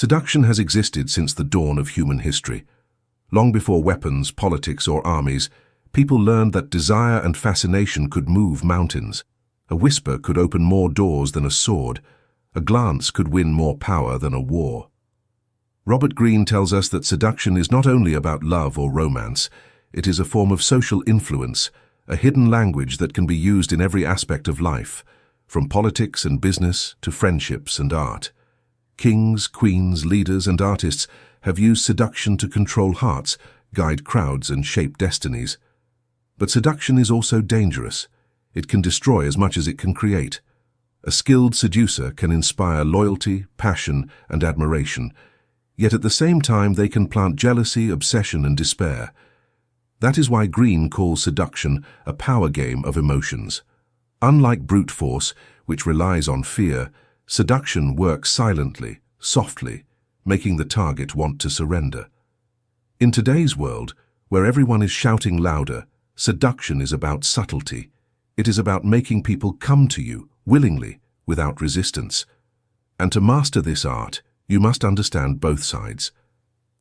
Seduction has existed since the dawn of human history. Long before weapons, politics, or armies, people learned that desire and fascination could move mountains. A whisper could open more doors than a sword. A glance could win more power than a war. Robert Greene tells us that seduction is not only about love or romance, it is a form of social influence, a hidden language that can be used in every aspect of life, from politics and business to friendships and art. Kings, queens, leaders, and artists have used seduction to control hearts, guide crowds, and shape destinies. But seduction is also dangerous. It can destroy as much as it can create. A skilled seducer can inspire loyalty, passion, and admiration, yet at the same time they can plant jealousy, obsession, and despair. That is why Greene calls seduction a power game of emotions. Unlike brute force, which relies on fear, seduction works silently, softly, making the target want to surrender. In today's world, where everyone is shouting louder, seduction is about subtlety. It is about making people come to you, willingly, without resistance. And to master this art, you must understand both sides.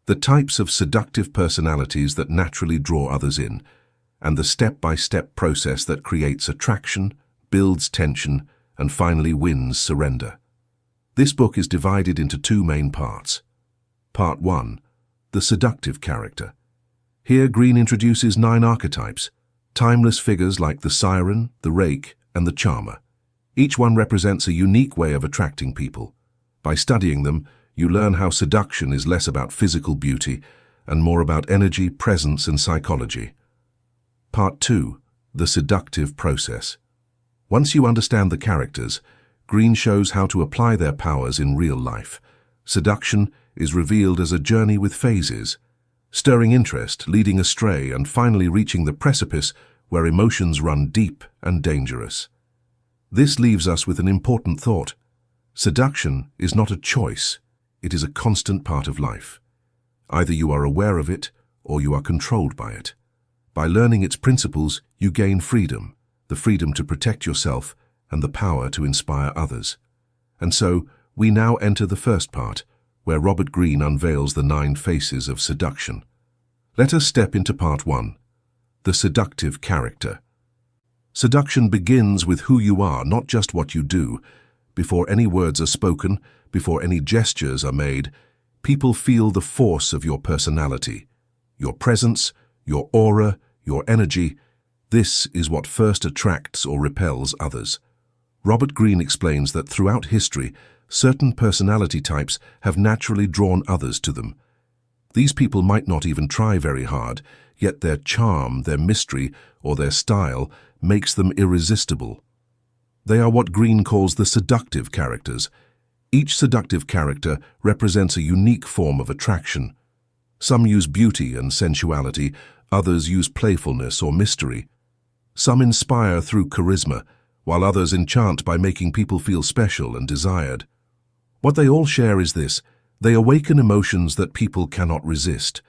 The types of seductive personalities that naturally draw others in, and the step-by-step process that creates attraction, builds tension, and finally wins surrender. This book is divided into two main parts. Part 1. The Seductive Character. Here Greene introduces 9 archetypes, timeless figures like the Siren, the Rake, and the Charmer. Each one represents a unique way of attracting people. By studying them, you learn how seduction is less about physical beauty and more about energy, presence, and psychology. Part 2. The Seductive Process. Once you understand the characters, Greene shows how to apply their powers in real life. Seduction is revealed as a journey with phases, stirring interest, leading astray, and finally reaching the precipice where emotions run deep and dangerous. This leaves us with an important thought. Seduction is not a choice, it is a constant part of life. Either you are aware of it or you are controlled by it. By learning its principles, you gain freedom, the freedom to protect yourself and the power to inspire others. And so, we now enter the first part, where Robert Greene unveils the 9 faces of seduction. Let us step into part 1, the seductive character. Seduction begins with who you are, not just what you do. Before any words are spoken, before any gestures are made, people feel the force of your personality, your presence, your aura, your energy. This is what first attracts or repels others. Robert Greene explains that throughout history, certain personality types have naturally drawn others to them. These people might not even try very hard, yet their charm, their mystery, or their style makes them irresistible. They are what Greene calls the seductive characters. Each seductive character represents a unique form of attraction. Some use beauty and sensuality, others use playfulness or mystery. Some inspire through charisma, while others enchant by making people feel special and desired. What they all share is this: they awaken emotions that people cannot resist.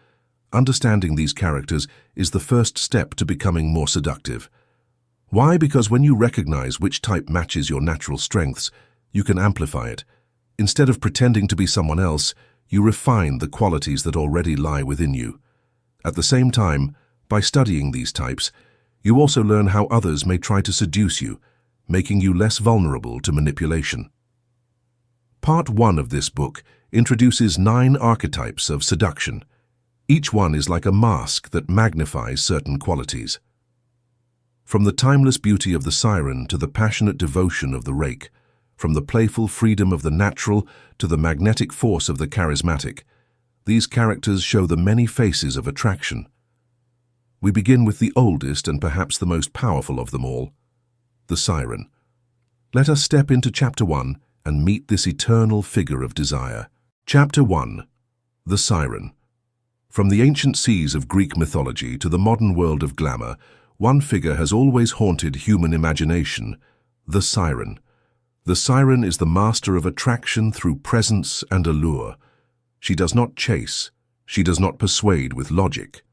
Understanding these characters is the first step to becoming more seductive. Why? Because when you recognize which type matches your natural strengths, you can amplify it. Instead of pretending to be someone else, you refine the qualities that already lie within you. At the same time, by studying these types, you also learn how others may try to seduce you, making you less vulnerable to manipulation. Part 1 of this book introduces 9 archetypes of seduction. Each one is like a mask that magnifies certain qualities. From the timeless beauty of the Siren to the passionate devotion of the Rake, from the playful freedom of the natural to the magnetic force of the charismatic, these characters show the many faces of attraction. We begin with the oldest and perhaps the most powerful of them all, the Siren. Let us step into Chapter 1 and meet this eternal figure of desire. Chapter 1. The Siren. From the ancient seas of Greek mythology to the modern world of glamour, one figure has always haunted human imagination: the Siren. The Siren is the master of attraction through presence and allure. She does not chase. She does not persuade with logic.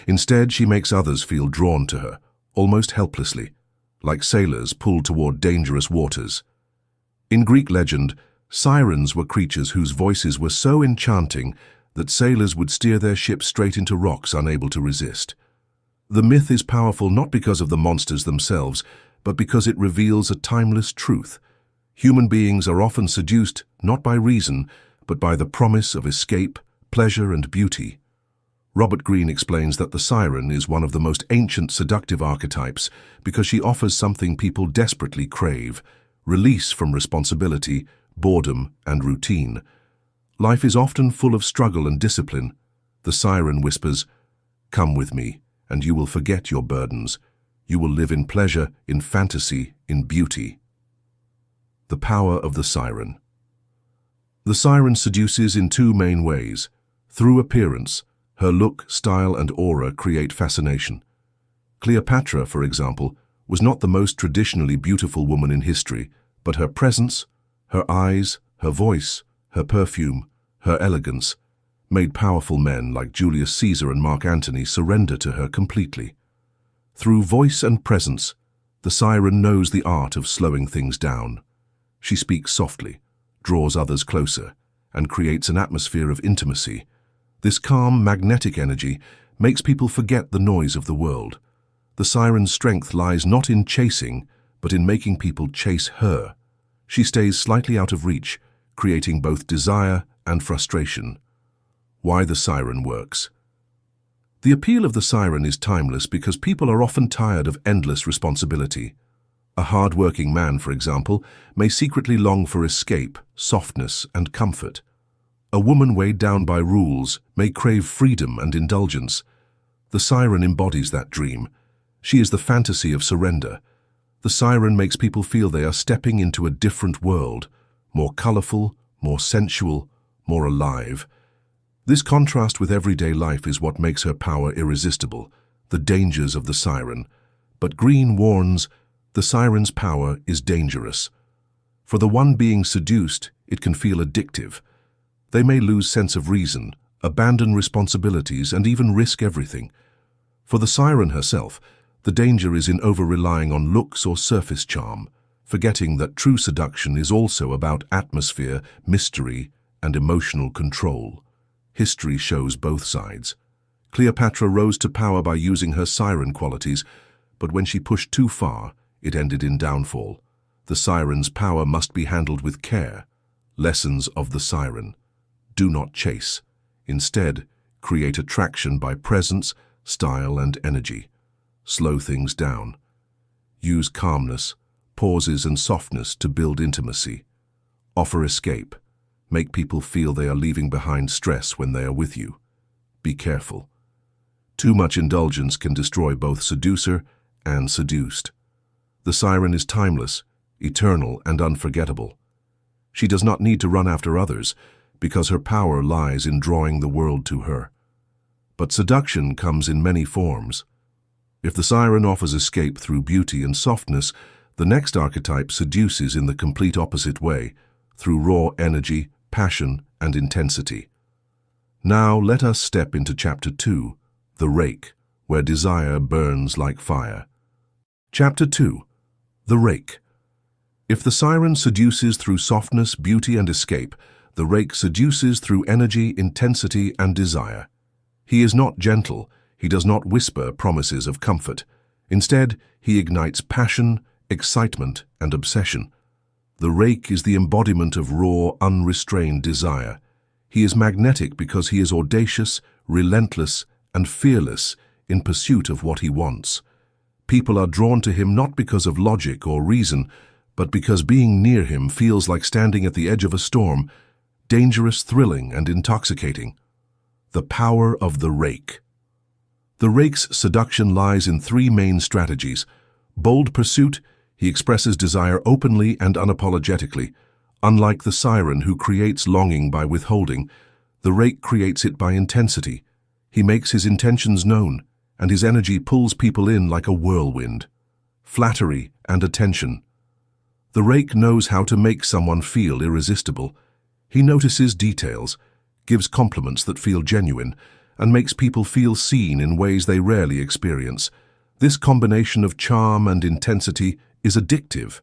Instead, she makes others feel drawn to her, almost helplessly, like sailors pulled toward dangerous waters. In Greek legend, Sirens were creatures whose voices were so enchanting that sailors would steer their ships straight into rocks unable to resist. The myth is powerful not because of the monsters themselves, but because it reveals a timeless truth. Human beings are often seduced not by reason, but by the promise of escape, pleasure, and beauty. Robert Greene explains that the siren is one of the most ancient seductive archetypes because she offers something people desperately crave: release from responsibility, boredom, and routine. Life is often full of struggle and discipline. The siren whispers, "Come with me, and you will forget your burdens. You will live in pleasure, in fantasy, in beauty." The power of the siren. The siren seduces in two main ways. Through appearance, her look, style, and aura create fascination. Cleopatra, for example, was not the most traditionally beautiful woman in history, but her presence, her eyes, her voice, her perfume, her elegance, made powerful men like Julius Caesar and Mark Antony surrender to her completely. Through voice and presence, the siren knows the art of slowing things down. She speaks softly, draws others closer, and creates an atmosphere of intimacy. This calm, magnetic energy makes people forget the noise of the world. The siren's strength lies not in chasing, but in making people chase her. She stays slightly out of reach, creating both desire and frustration. Why the siren works. The appeal of the siren is timeless because people are often tired of endless responsibility. A hard-working man, for example, may secretly long for escape, softness, and comfort. A woman weighed down by rules may crave freedom and indulgence. The siren embodies that dream. She is the fantasy of surrender. The siren makes people feel they are stepping into a different world, more colorful, more sensual, more alive. This contrast with everyday life is what makes her power irresistible, the dangers of the siren. But Greene warns, the siren's power is dangerous. For the one being seduced, it can feel addictive. They may lose sense of reason, abandon responsibilities, and even risk everything. For the siren herself, the danger is in over-relying on looks or surface charm, forgetting that true seduction is also about atmosphere, mystery, and emotional control. History shows both sides. Cleopatra rose to power by using her siren qualities, but when she pushed too far, it ended in downfall. The siren's power must be handled with care. Lessons of the siren. Do not chase. Instead, create attraction by presence, style, and energy. Slow things down. Use calmness, pauses, and softness to build intimacy. Offer escape. Make people feel they are leaving behind stress when they are with you. Be careful. Too much indulgence can destroy both seducer and seduced. The siren is timeless, eternal, and unforgettable. She does not need to run after others, because her power lies in drawing the world to her. But seduction comes in many forms. If the siren offers escape through beauty and softness, the next archetype seduces in the complete opposite way, through raw energy, passion, and intensity. Now let us step into Chapter 2, The Rake, where desire burns like fire. Chapter 2, The Rake. If the siren seduces through softness, beauty, and escape, the rake seduces through energy, intensity, and desire. He is not gentle. He does not whisper promises of comfort. Instead, he ignites passion, excitement, and obsession. The rake is the embodiment of raw, unrestrained desire. He is magnetic because he is audacious, relentless, and fearless in pursuit of what he wants. People are drawn to him not because of logic or reason, but because being near him feels like standing at the edge of a storm, dangerous, thrilling, and intoxicating. The power of the rake. The rake's seduction lies in three main strategies. Bold pursuit, he expresses desire openly and unapologetically. Unlike the siren who creates longing by withholding, the rake creates it by intensity. He makes his intentions known, and his energy pulls people in like a whirlwind. Flattery and attention. The rake knows how to make someone feel irresistible. He notices details, gives compliments that feel genuine, and makes people feel seen in ways they rarely experience. This combination of charm and intensity is addictive.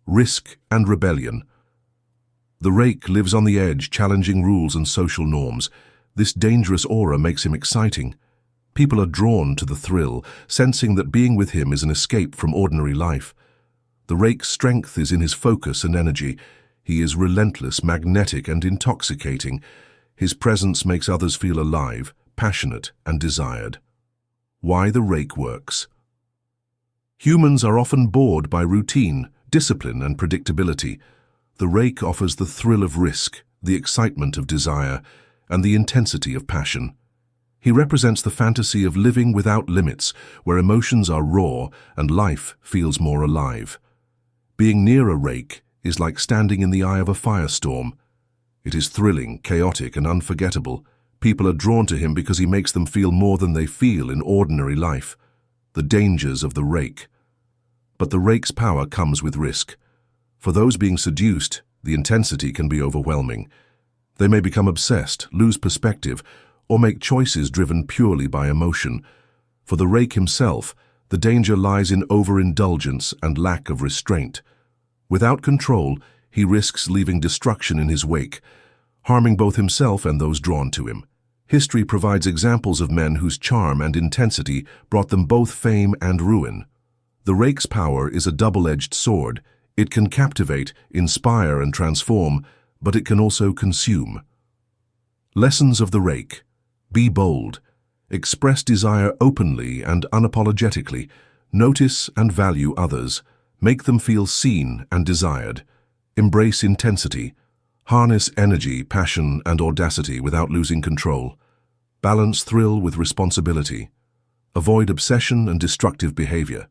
Risk and rebellion. The rake lives on the edge, challenging rules and social norms. This dangerous aura makes him exciting. People are drawn to the thrill, sensing that being with him is an escape from ordinary life. The rake's strength is in his focus and energy. He is relentless, magnetic, and intoxicating. His presence makes others feel alive, passionate, and desired. Why the rake works. Humans are often bored by routine, discipline, and predictability. The rake offers the thrill of risk, the excitement of desire, and the intensity of passion. He represents the fantasy of living without limits, where emotions are raw and life feels more alive. Being near a rake is like standing in the eye of a firestorm. It is thrilling, chaotic, and unforgettable. People are drawn to him because he makes them feel more than they feel in ordinary life. The dangers of the rake. But the rake's power comes with risk. For those being seduced, the intensity can be overwhelming. They may become obsessed, lose perspective, or make choices driven purely by emotion. For the rake himself, the danger lies in overindulgence and lack of restraint. Without control, he risks leaving destruction in his wake, harming both himself and those drawn to him. History provides examples of men whose charm and intensity brought them both fame and ruin. The rake's power is a double-edged sword. It can captivate, inspire, and transform, but it can also consume. Lessons of the rake. Be bold. Express desire openly and unapologetically. Notice and value others. Make them feel seen and desired. Embrace intensity. Harness energy, passion, and audacity without losing control. Balance thrill with responsibility. Avoid obsession and destructive behavior.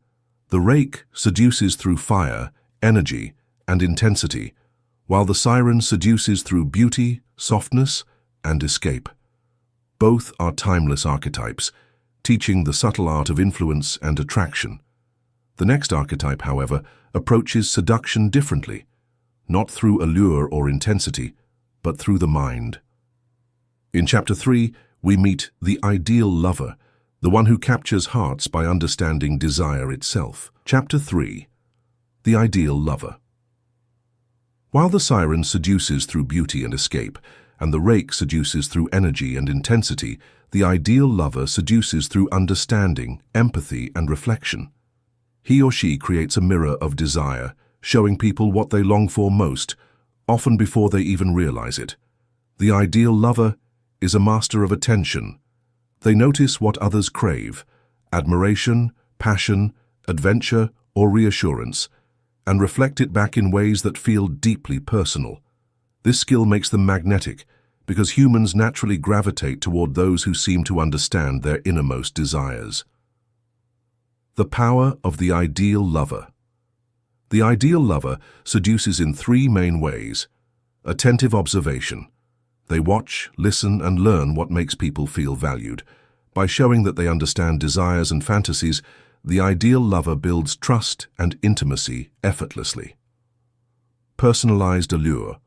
The rake seduces through fire, energy, and intensity, while the siren seduces through beauty, softness, and escape. Both are timeless archetypes, teaching the subtle art of influence and attraction. The next archetype, however, approaches seduction differently, not through allure or intensity, but through the mind. In Chapter 3, we meet the ideal lover, the one who captures hearts by understanding desire itself. Chapter 3. The ideal lover. While the siren seduces through beauty and escape, and the rake seduces through energy and intensity, the ideal lover seduces through understanding, empathy, and reflection. He or she creates a mirror of desire, showing people what they long for most, often before they even realize it. The ideal lover is a master of attention. They notice what others crave, admiration, passion, adventure, or reassurance, and reflect it back in ways that feel deeply personal. This skill makes them magnetic, because humans naturally gravitate toward those who seem to understand their innermost desires. The power of the ideal lover. The ideal lover seduces in three main ways. Attentive observation. They watch, listen, and learn what makes people feel valued. By showing that they understand desires and fantasies, the ideal lover builds trust and intimacy effortlessly. Personalized allure.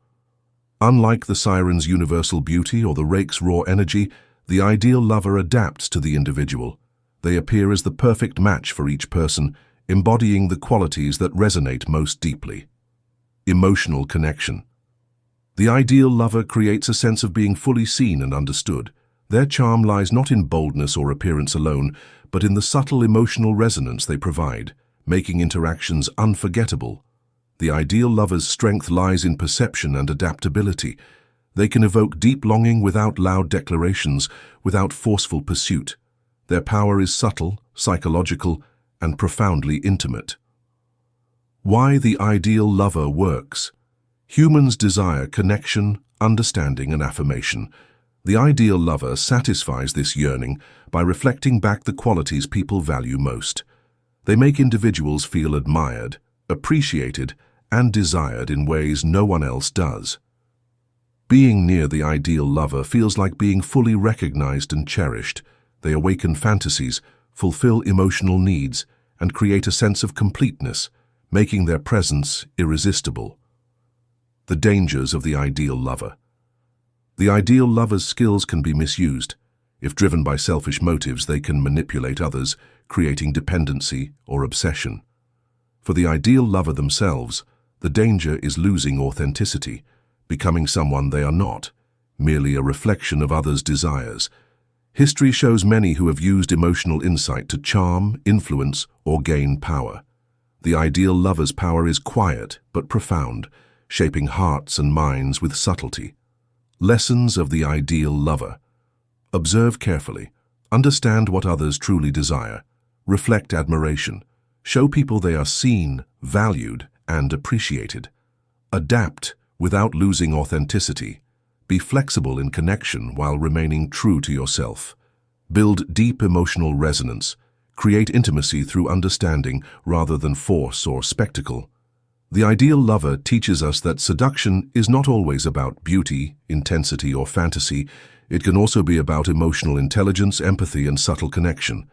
Unlike the siren's universal beauty or the rake's raw energy, the ideal lover adapts to the individual. They appear as the perfect match for each person, embodying the qualities that resonate most deeply. Emotional connection. The ideal lover creates a sense of being fully seen and understood. Their charm lies not in boldness or appearance alone, but in the subtle emotional resonance they provide, making interactions unforgettable. The ideal lover's strength lies in perception and adaptability. They can evoke deep longing without loud declarations, without forceful pursuit. Their power is subtle, psychological, and profoundly intimate. Why the ideal lover works. Humans desire connection, understanding, and affirmation. The ideal lover satisfies this yearning by reflecting back the qualities people value most. They make individuals feel admired, appreciated, and desired in ways no one else does. Being near the ideal lover feels like being fully recognized and cherished. They awaken fantasies, fulfill emotional needs, and create a sense of completeness, making their presence irresistible. The dangers of the ideal lover. The ideal lover's skills can be misused. If driven by selfish motives, they can manipulate others, creating dependency or obsession. For the ideal lover themselves, the danger is losing authenticity. becoming someone they are not, merely a reflection of others' desires. History shows many who have used emotional insight to charm, influence, or gain power. The ideal lover's power is quiet but profound, shaping hearts and minds with subtlety. Lessons of the ideal lover. Observe carefully. Understand what others truly desire. Reflect admiration. Show people they are seen, valued, and appreciated. Adapt without losing authenticity. Be flexible in connection while remaining true to yourself. Build deep emotional resonance. Create intimacy through understanding rather than force or spectacle. The ideal lover teaches us that seduction is not always about beauty, intensity, or fantasy. It can also be about emotional intelligence, empathy, and subtle connection.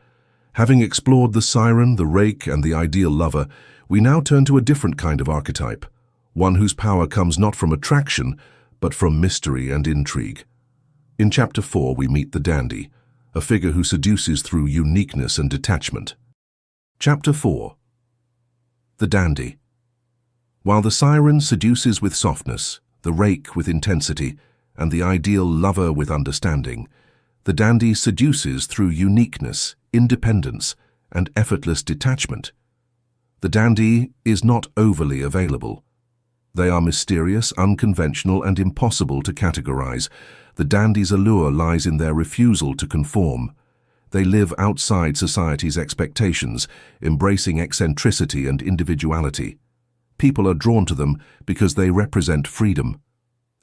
Having explored the Siren, the Rake, and the ideal lover, we now turn to a different kind of archetype, one whose power comes not from attraction, but from mystery and intrigue. In Chapter 4, we meet the dandy, a figure who seduces through uniqueness and detachment. Chapter 4. The dandy. While the Siren seduces with softness, the Rake with intensity, and the ideal lover with understanding, the dandy seduces through uniqueness, independence, and effortless detachment. The dandy is not overly available. They are mysterious, unconventional, and impossible to categorize. The dandy's allure lies in their refusal to conform. They live outside society's expectations, embracing eccentricity and individuality. People are drawn to them because they represent freedom,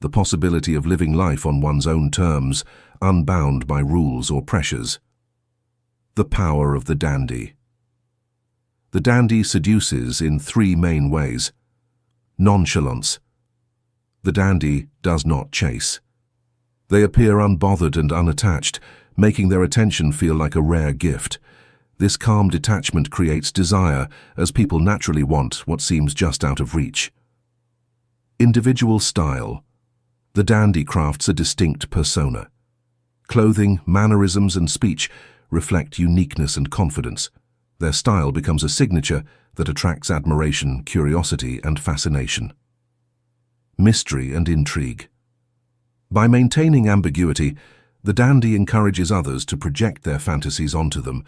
the possibility of living life on one's own terms, unbound by rules or pressures. The power of the dandy. The dandy seduces in three main ways. Nonchalance. The dandy does not chase. They appear unbothered and unattached, making their attention feel like a rare gift. This calm detachment creates desire, as people naturally want what seems just out of reach. Individual style. The dandy crafts a distinct persona. Clothing, mannerisms, and speech reflect uniqueness and confidence. Their style becomes a signature that attracts admiration, curiosity, and fascination. Mystery and intrigue. By maintaining ambiguity, the dandy encourages others to project their fantasies onto them.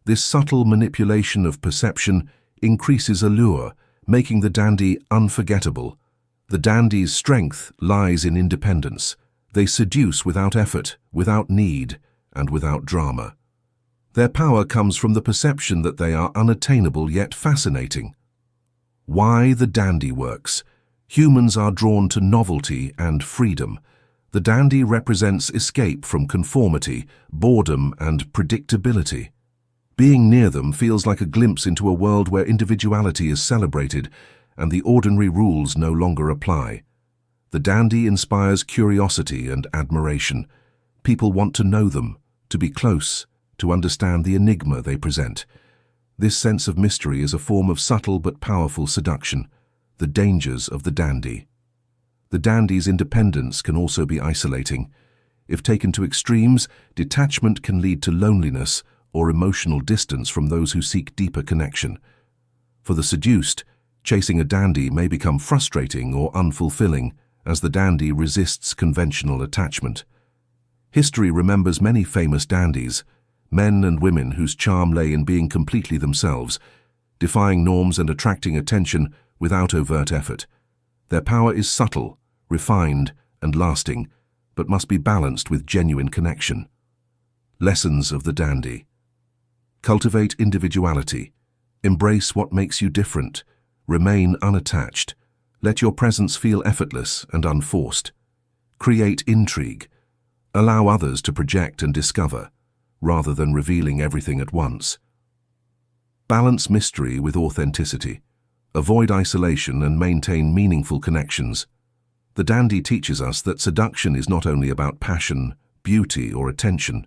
This subtle manipulation of perception increases allure, making the dandy unforgettable. The dandy's strength lies in independence. They seduce without effort, without need, and without drama. Their power comes from the perception that they are unattainable yet fascinating. Why the dandy works. Humans are drawn to novelty and freedom. The dandy represents escape from conformity, boredom, and predictability. Being near them feels like a glimpse into a world where individuality is celebrated and the ordinary rules no longer apply. The dandy inspires curiosity and admiration. People want to know them, to be close, to understand the enigma they present. This sense of mystery is a form of subtle but powerful seduction, the dangers of the dandy. The dandy's independence can also be isolating. If taken to extremes, detachment can lead to loneliness or emotional distance from those who seek deeper connection. For the seduced, chasing a dandy may become frustrating or unfulfilling, as the dandy resists conventional attachment. History remembers many famous dandies, men and women whose charm lay in being completely themselves, defying norms and attracting attention without overt effort. Their power is subtle, refined, and lasting, but must be balanced with genuine connection. Lessons of the dandy. Cultivate individuality. Embrace what makes you different. Remain unattached. Let your presence feel effortless and unforced. Create intrigue. Allow others to project and discover, rather than revealing everything at once. Balance mystery with authenticity. Avoid isolation and maintain meaningful connections. The dandy teaches us that seduction is not only about passion, beauty, or attention.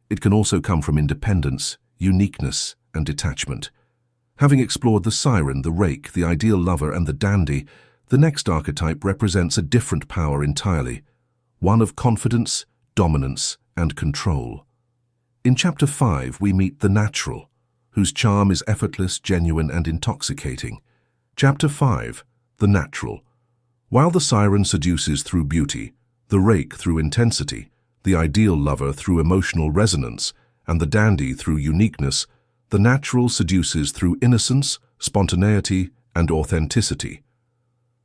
It can also come from independence, uniqueness, and detachment. Having explored the Siren, the Rake, the ideal lover, and the dandy, the next archetype represents a different power entirely, one of confidence, dominance, and control. In Chapter 5, we meet the natural, whose charm is effortless, genuine, and intoxicating. Chapter 5, the natural. While the siren seduces through beauty, the rake through intensity, the ideal lover through emotional resonance, and the dandy through uniqueness, the natural seduces through innocence, spontaneity, and authenticity.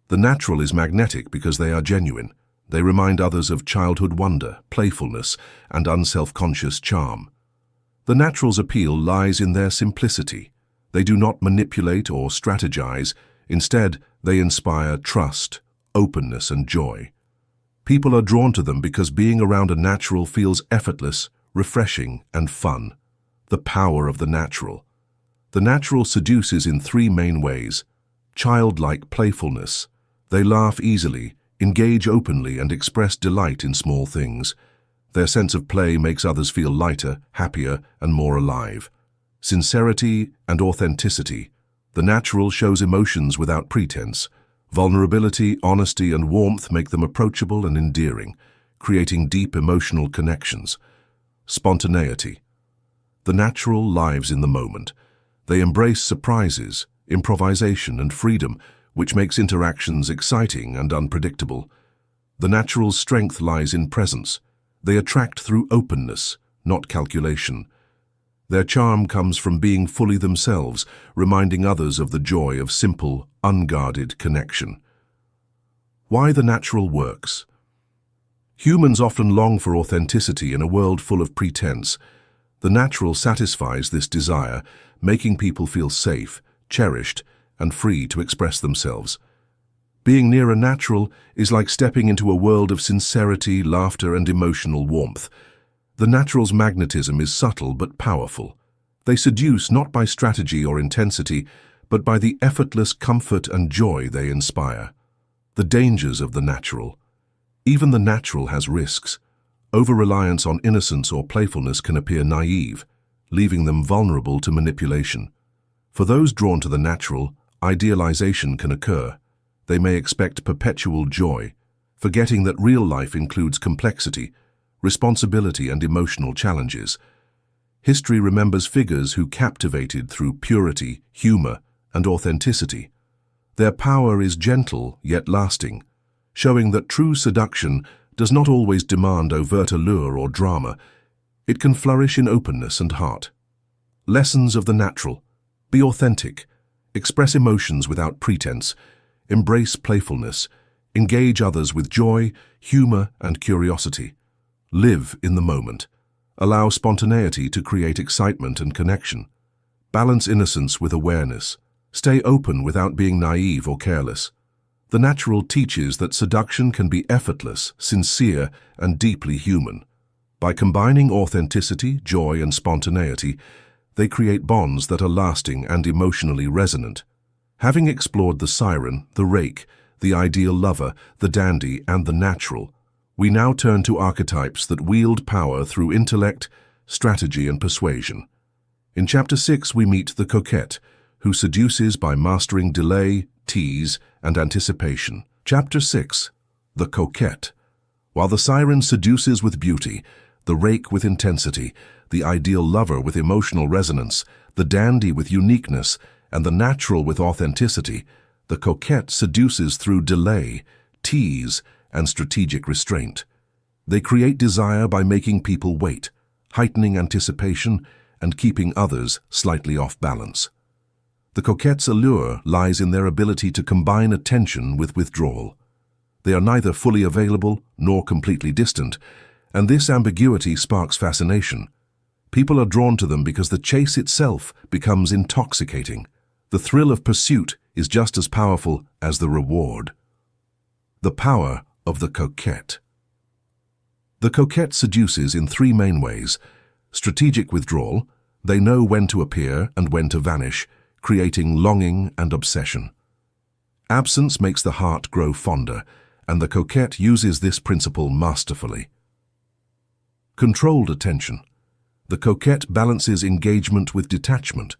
The natural is magnetic because they are genuine. They remind others of childhood wonder, playfulness, and unself-conscious charm. The natural's appeal lies in their simplicity. They do not manipulate or strategize. Instead, they inspire trust, openness, and joy. People are drawn to them because being around a natural feels effortless, refreshing, and fun. The power of the natural. The natural seduces in three main ways. Childlike playfulness. They laugh easily, engage openly, and express delight in small things. Their sense of play makes others feel lighter, happier, and more alive. Sincerity and authenticity. The natural shows emotions without pretense. Vulnerability, honesty, and warmth make them approachable and endearing, creating deep emotional connections. Spontaneity. The natural lives in the moment. They embrace surprises, improvisation, and freedom, which makes interactions exciting and unpredictable. The natural's strength lies in presence. They attract through openness, not calculation. Their charm comes from being fully themselves, reminding others of the joy of simple, unguarded connection. Why the natural works? Humans often long for authenticity in a world full of pretense. The natural satisfies this desire, making people feel safe, cherished, and free to express themselves. Being near a natural is like stepping into a world of sincerity, laughter, and emotional warmth. The natural's magnetism is subtle but powerful. They seduce not by strategy or intensity, but by the effortless comfort and joy they inspire. The dangers of the natural. Even the natural has risks. Over-reliance on innocence or playfulness can appear naive, leaving them vulnerable to manipulation. For those drawn to the natural, idealization can occur. They may expect perpetual joy, forgetting that real life includes complexity, responsibility, and emotional challenges. History remembers figures who captivated through purity, humor, and authenticity. Their power is gentle yet lasting, showing that true seduction does not always demand overt allure or drama. It can flourish in openness and heart. Lessons of the natural. Be authentic. Express emotions without pretense. Embrace playfulness. Engage others with joy, humor, and curiosity. Live in the moment. Allow spontaneity to create excitement and connection. Balance innocence with awareness. Stay open without being naive or careless. The natural teaches that seduction can be effortless, sincere, and deeply human. By combining authenticity, joy, and spontaneity, they create bonds that are lasting and emotionally resonant. Having explored the siren, the rake, the ideal lover, the dandy, and the natural, we now turn to archetypes that wield power through intellect, strategy, and persuasion. In Chapter 6, we meet the Coquette, who seduces by mastering delay, tease, and anticipation. Chapter 6. The Coquette. While the siren seduces with beauty, the rake with intensity, the ideal lover with emotional resonance, the dandy with uniqueness, and the natural with authenticity, the coquette seduces through delay, tease, and strategic restraint. They create desire by making people wait, heightening anticipation, and keeping others slightly off balance. The coquette's allure lies in their ability to combine attention with withdrawal. They are neither fully available nor completely distant, and this ambiguity sparks fascination. People are drawn to them because the chase itself becomes intoxicating. The thrill of pursuit is just as powerful as the reward. The power of the coquette. The coquette seduces in three main ways. Strategic withdrawal. They know when to appear and when to vanish, creating longing and obsession. Absence makes the heart grow fonder, and the coquette uses this principle masterfully. Controlled attention. The coquette balances engagement with detachment.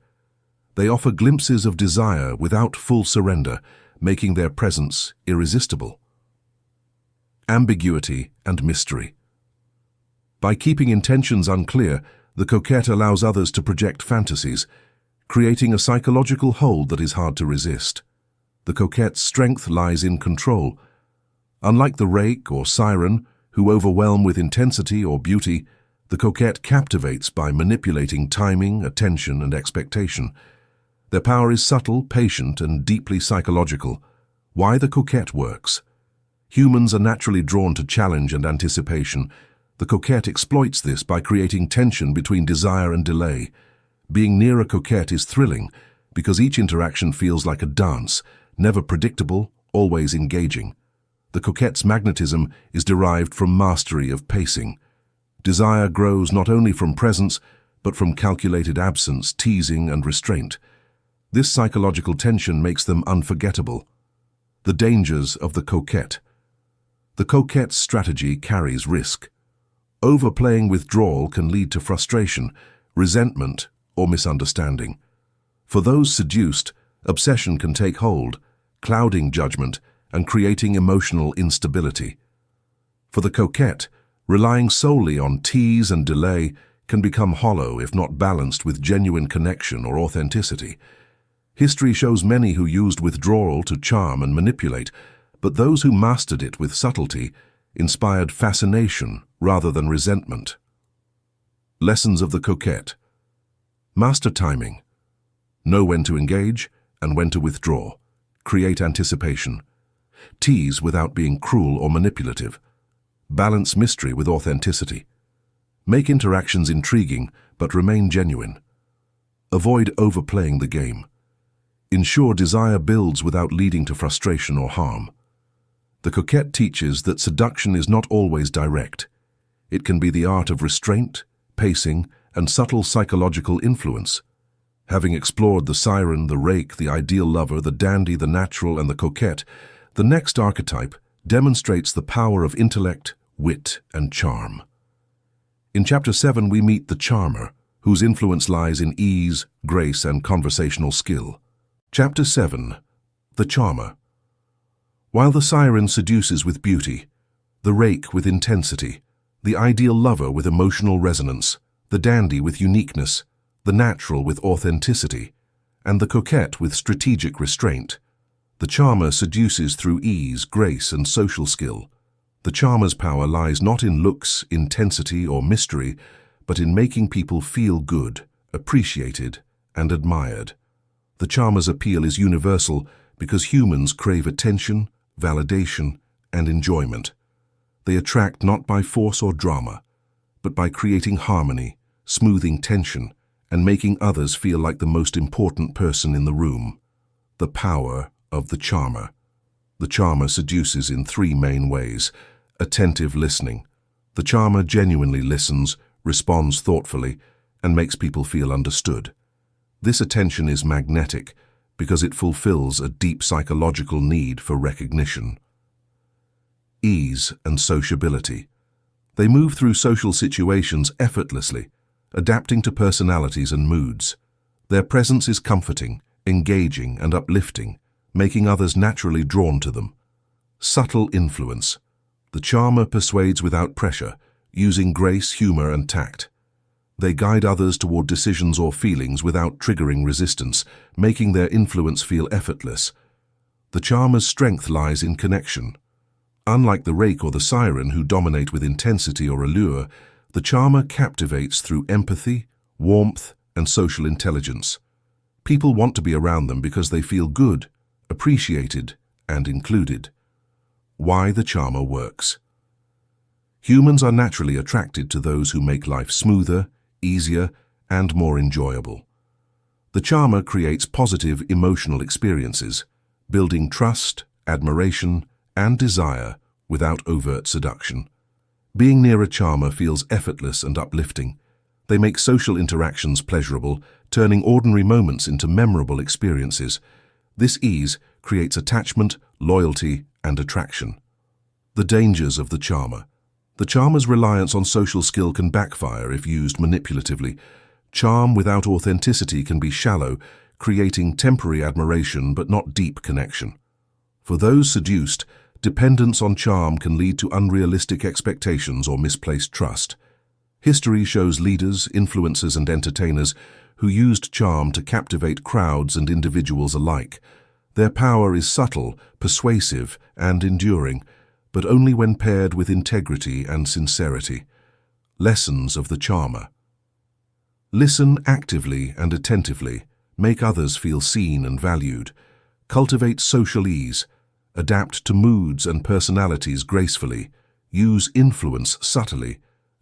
They offer glimpses of desire without full surrender, making their presence irresistible. Ambiguity and mystery. By keeping intentions unclear, the coquette allows others to project fantasies, creating a psychological hold that is hard to resist. The coquette's strength lies in control, Unlike the Rake or Siren, who overwhelm with intensity or beauty, the Coquette captivates by manipulating timing, attention, and expectation. Their power is subtle, patient, and deeply psychological. Why the Coquette works? Humans are naturally drawn to challenge and anticipation. The Coquette exploits this by creating tension between desire and delay. Being near a Coquette is thrilling because each interaction feels like a dance, never predictable, always engaging. The Coquette's magnetism is derived from mastery of pacing. Desire grows not only from presence, but from calculated absence, teasing, and restraint. This psychological tension makes them unforgettable. The dangers of the Coquette. The Coquette's strategy carries risk. Overplaying withdrawal can lead to frustration, resentment, or misunderstanding. For those seduced, obsession can take hold, clouding judgment and creating emotional instability. For the Coquette, relying solely on tease and delay can become hollow if not balanced with genuine connection or authenticity. History shows many who used withdrawal to charm and manipulate, but those who mastered it with subtlety inspired fascination rather than resentment. Lessons of the Coquette. Master timing. Know when to engage and when to withdraw. Create anticipation. Tease without being cruel or manipulative. Balance mystery with authenticity. Make interactions intriguing but remain genuine. Avoid overplaying the game. Ensure desire builds without leading to frustration or harm. The Coquette teaches that seduction is not always direct. It can be the art of restraint, pacing, and subtle psychological influence. Having explored the Siren, the Rake, the ideal lover, the dandy, the natural, and the Coquette, the next archetype demonstrates the power of intellect, wit, and charm. In Chapter 7, we meet the charmer, whose influence lies in ease, grace, and conversational skill. Chapter 7. The Charmer. While the Siren seduces with beauty, the Rake with intensity, the ideal lover with emotional resonance, the dandy with uniqueness, the natural with authenticity, and the Coquette with strategic restraint, the charmer seduces through ease, grace, and social skill. The charmer's power lies not in looks, intensity, or mystery, but in making people feel good, appreciated, and admired. The charmer's appeal is universal because humans crave attention, validation, and enjoyment. They attract not by force or drama, but by creating harmony, smoothing tension, and making others feel like the most important person in the room. The power of the charmer. The charmer seduces in three main ways. Attentive listening. The charmer genuinely listens, responds thoughtfully, and makes people feel understood. This attention is magnetic because it fulfills a deep psychological need for recognition. Ease and sociability. They move through social situations effortlessly, adapting to personalities and moods. Their presence is comforting, engaging, and uplifting, making others naturally drawn to them. Subtle influence. The charmer persuades without pressure, using grace, humor, and tact. They guide others toward decisions or feelings without triggering resistance, making their influence feel effortless. The charmer's strength lies in connection. Unlike the Rake or the Siren, who dominate with intensity or allure, the charmer captivates through empathy, warmth, and social intelligence. People want to be around them because they feel good, appreciated, and included. Why the charmer works. Humans are naturally attracted to those who make life smoother, easier, and more enjoyable. The charmer creates positive emotional experiences, building trust, admiration, and desire without overt seduction. Being near a charmer feels effortless and uplifting. They make social interactions pleasurable, turning ordinary moments into memorable experiences. This ease creates attachment, loyalty, and attraction. The dangers of the charmer. The charmer's reliance on social skill can backfire if used manipulatively. Charm without authenticity can be shallow, creating temporary admiration but not deep connection. For those seduced, dependence on charm can lead to unrealistic expectations or misplaced trust. History shows leaders, influencers, and entertainers who used charm to captivate crowds and individuals alike. Their power is subtle, persuasive, and enduring, but only when paired with integrity and sincerity. Lessons of the charmer. Listen actively and attentively. Make others feel seen and valued. Cultivate social ease. Adapt to moods and personalities gracefully. Use influence subtly.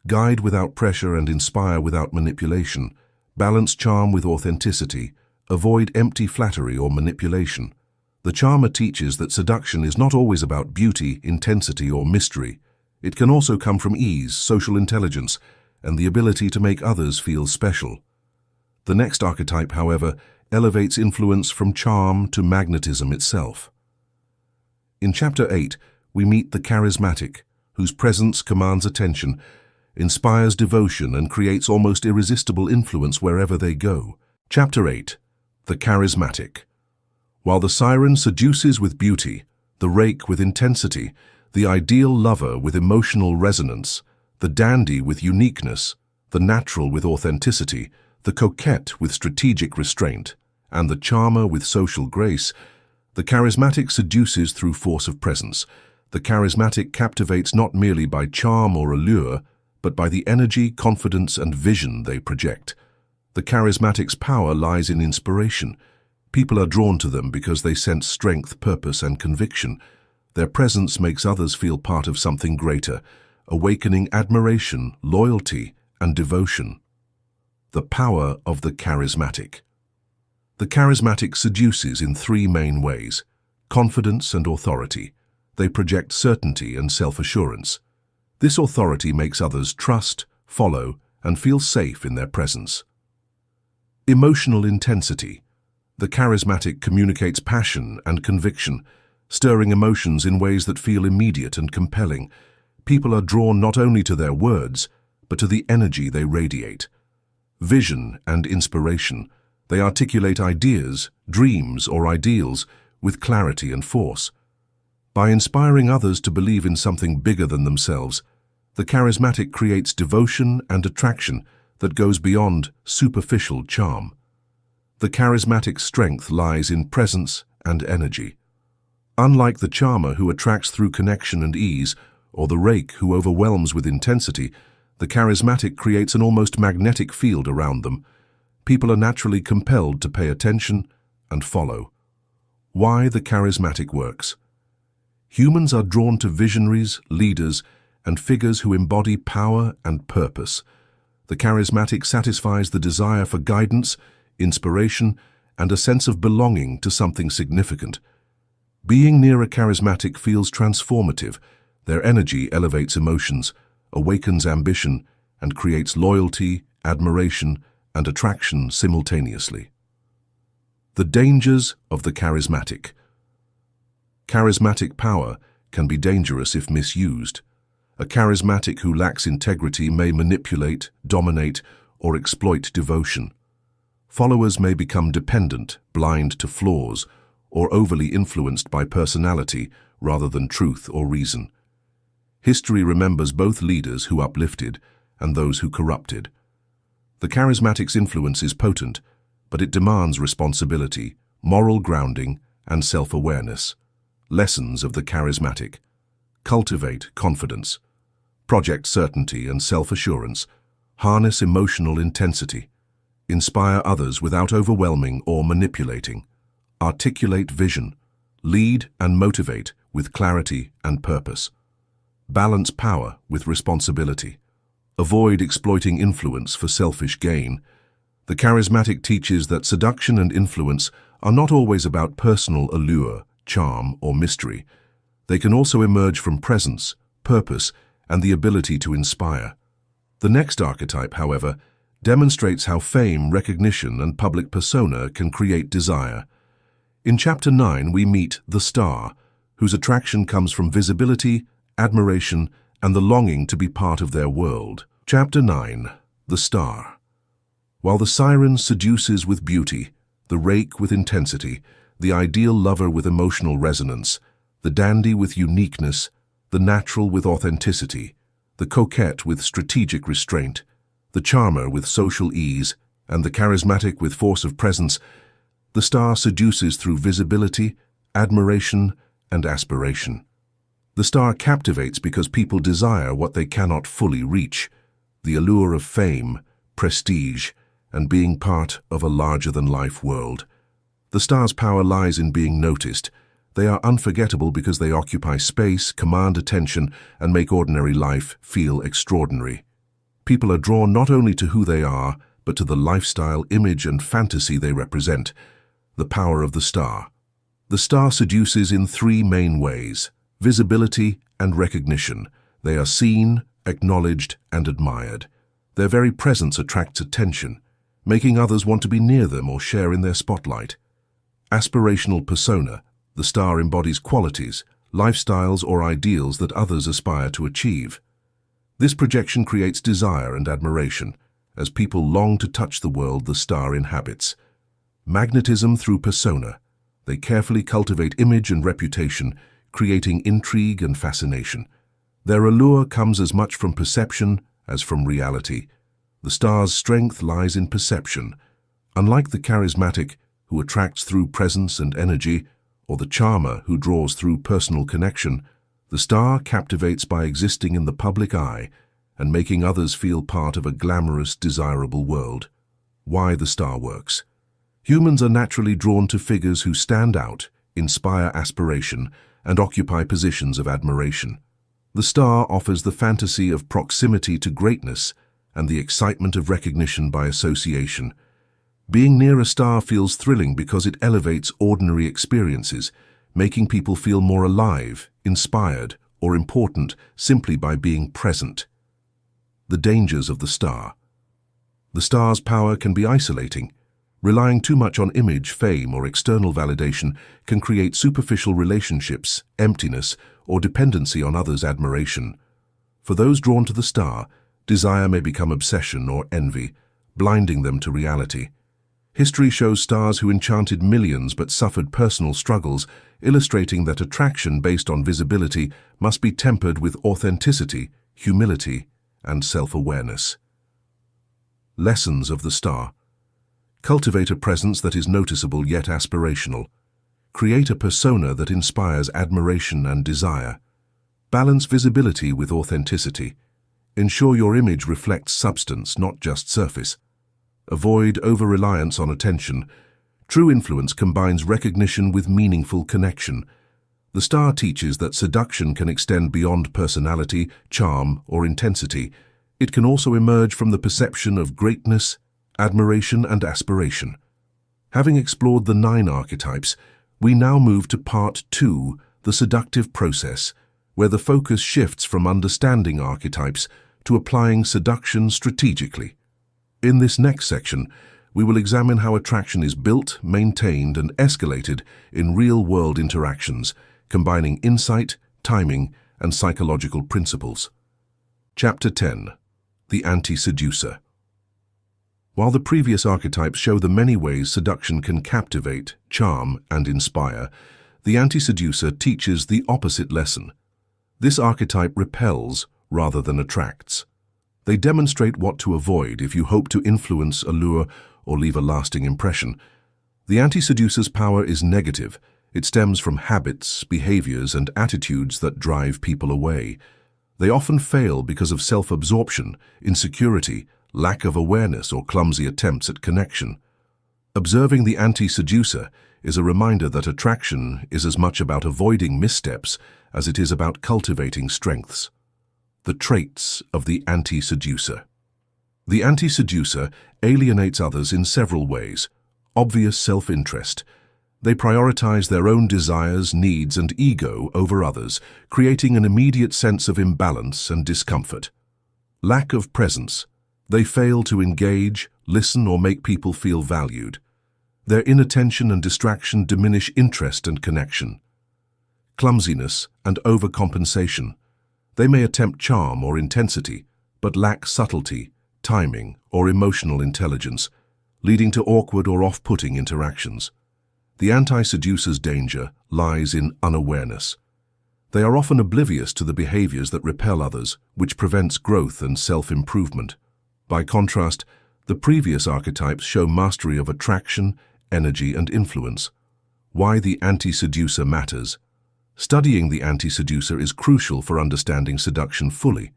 Guide without pressure and inspire without manipulation. Balance charm with authenticity. Avoid empty flattery or manipulation. The charmer teaches that seduction is not always about beauty, intensity, or mystery. It can also come from ease, social intelligence, and the ability to make others feel special. The next archetype, however, elevates influence from charm to magnetism itself. In Chapter 8, we meet the charismatic, whose presence commands attention, inspires devotion, and creates almost irresistible influence wherever they go. Chapter 8. The charismatic. While the siren seduces with beauty, the rake with intensity, the ideal lover with emotional resonance, the dandy with uniqueness, the natural with authenticity, the coquette with strategic restraint, and the charmer with social grace, the charismatic seduces through force of presence. The charismatic captivates not merely by charm or allure, but by the energy, confidence, and vision they project. The charismatic's power lies in inspiration. People are drawn to them because they sense strength, purpose, and conviction. Their presence makes others feel part of something greater, awakening admiration, loyalty, and devotion. The power of the charismatic. The charismatic seduces in three main ways: confidence and authority. They project certainty and self-assurance. This authority makes others trust, follow, and feel safe in their presence. Emotional intensity. The charismatic communicates passion and conviction, stirring emotions in ways that feel immediate and compelling. People are drawn not only to their words, but to the energy they radiate. Vision and inspiration. They articulate ideas, dreams, or ideals with clarity and force. By inspiring others to believe in something bigger than themselves, the charismatic creates devotion and attraction that goes beyond superficial charm. The charismatic strength lies in presence and energy. Unlike the charmer who attracts through connection and ease, or the rake who overwhelms with intensity, the charismatic creates an almost magnetic field around them. People are naturally compelled to pay attention and follow. Why the charismatic works. Humans are drawn to visionaries, leaders, and figures who embody power and purpose. The charismatic satisfies the desire for guidance, inspiration, and a sense of belonging to something significant. Being near a charismatic feels transformative. Their energy elevates emotions, awakens ambition, and creates loyalty, admiration, and attraction simultaneously. The dangers of the charismatic. Charismatic power can be dangerous if misused. A charismatic who lacks integrity may manipulate, dominate, or exploit devotion. Followers may become dependent, blind to flaws, or overly influenced by personality rather than truth or reason. History remembers both leaders who uplifted and those who corrupted. The charismatic's influence is potent, but it demands responsibility, moral grounding, and self-awareness. Lessons of the charismatic. Cultivate confidence. Project certainty and self-assurance. Harness emotional intensity. Inspire others without overwhelming or manipulating. Articulate vision. Lead and motivate with clarity and purpose. Balance power with responsibility. Avoid exploiting influence for selfish gain. The charismatic teaches that seduction and influence are not always about personal allure, charm, or mystery. They can also emerge from presence, purpose, and the ability to inspire. The next archetype, however, demonstrates how fame, recognition, and public persona can create desire. In Chapter 9, we meet the star, whose attraction comes from visibility, admiration, and the longing to be part of their world. Chapter 9. The Star. While the siren seduces with beauty, the rake with intensity, the ideal lover with emotional resonance, the dandy with uniqueness, the natural with authenticity, the coquette with strategic restraint, the charmer with social ease, and the charismatic with force of presence, the star seduces through visibility, admiration, and aspiration. The star captivates because people desire what they cannot fully reach, the allure of fame, prestige, and being part of a larger-than-life world. The star's power lies in being noticed. They are unforgettable because they occupy space, command attention, and make ordinary life feel extraordinary. People are drawn not only to who they are, but to the lifestyle, image, and fantasy they represent. The power of the star. The star seduces in three main ways: visibility and recognition. They are seen, acknowledged, and admired. Their very presence attracts attention, making others want to be near them or share in their spotlight. Aspirational persona. The star embodies qualities, lifestyles, or ideals that others aspire to achieve. This projection creates desire and admiration, as people long to touch the world the star inhabits. Magnetism through persona. They carefully cultivate image and reputation, creating intrigue and fascination. Their allure comes as much from perception as from reality. The star's strength lies in perception. Unlike the charismatic, who attracts through presence and energy, or the charmer who draws through personal connection, the star captivates by existing in the public eye and making others feel part of a glamorous, desirable world. Why the star works. Humans are naturally drawn to figures who stand out, inspire aspiration, and occupy positions of admiration. The star offers the fantasy of proximity to greatness and the excitement of recognition by association. Being near a star feels thrilling because it elevates ordinary experiences, making people feel more alive, inspired, or important simply by being present. The dangers of the star. The star's power can be isolating. Relying too much on image, fame, or external validation can create superficial relationships, emptiness, or dependency on others' admiration. For those drawn to the star, desire may become obsession or envy, blinding them to reality. History shows stars who enchanted millions but suffered personal struggles, illustrating that attraction based on visibility must be tempered with authenticity, humility, and self-awareness. Lessons of the star. Cultivate a presence that is noticeable yet aspirational. Create a persona that inspires admiration and desire. Balance visibility with authenticity. Ensure your image reflects substance, not just surface. Avoid over-reliance on attention. True influence combines recognition with meaningful connection. The star teaches that seduction can extend beyond personality, charm, or intensity. It can also emerge from the perception of greatness, admiration, and aspiration. Having explored the 9 archetypes, we now move to Part 2, the seductive process, where the focus shifts from understanding archetypes to applying seduction strategically. In this next section, we will examine how attraction is built, maintained, and escalated in real-world interactions, combining insight, timing, and psychological principles. Chapter 10. The Anti-Seducer. While the previous archetypes show the many ways seduction can captivate, charm, and inspire, the Anti-Seducer teaches the opposite lesson. This archetype repels rather than attracts. They demonstrate what to avoid if you hope to influence, allure, or leave a lasting impression. The anti-seducer's power is negative. It stems from habits, behaviors, and attitudes that drive people away. They often fail because of self-absorption, insecurity, lack of awareness, or clumsy attempts at connection. Observing the anti-seducer is a reminder that attraction is as much about avoiding missteps as it is about cultivating strengths. The traits of the anti-seducer. The anti-seducer alienates others in several ways. Obvious self-interest. They prioritize their own desires, needs, and ego over others, creating an immediate sense of imbalance and discomfort. Lack of presence. They fail to engage, listen, or make people feel valued. Their inattention and distraction diminish interest and connection. Clumsiness and overcompensation. They may attempt charm or intensity, but lack subtlety, timing, or emotional intelligence, leading to awkward or off-putting interactions. The anti-seducer's danger lies in unawareness. They are often oblivious to the behaviors that repel others, which prevents growth and self-improvement. By contrast, the previous archetypes show mastery of attraction, energy, and influence. Why the anti-seducer matters. Studying the anti-seducer is crucial for understanding seduction fully.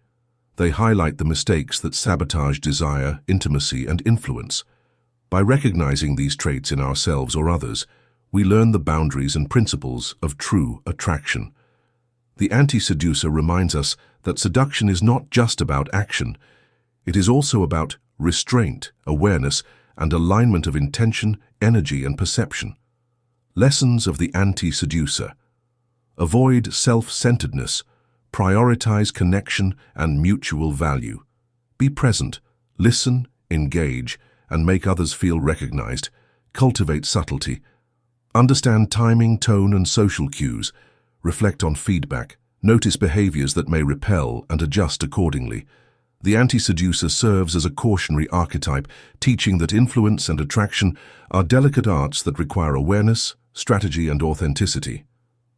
They highlight the mistakes that sabotage desire, intimacy, and influence. By recognizing these traits in ourselves or others, we learn the boundaries and principles of true attraction. The anti-seducer reminds us that seduction is not just about action. It is also about restraint, awareness, and alignment of intention, energy, and perception. Lessons of the anti-seducer. Avoid self-centeredness. Prioritize connection and mutual value. Be present, listen, engage, and make others feel recognized. Cultivate subtlety. Understand timing, tone, and social cues. Reflect on feedback. Notice behaviors that may repel and adjust accordingly. The anti-seducer serves as a cautionary archetype, teaching that influence and attraction are delicate arts that require awareness, strategy, and authenticity.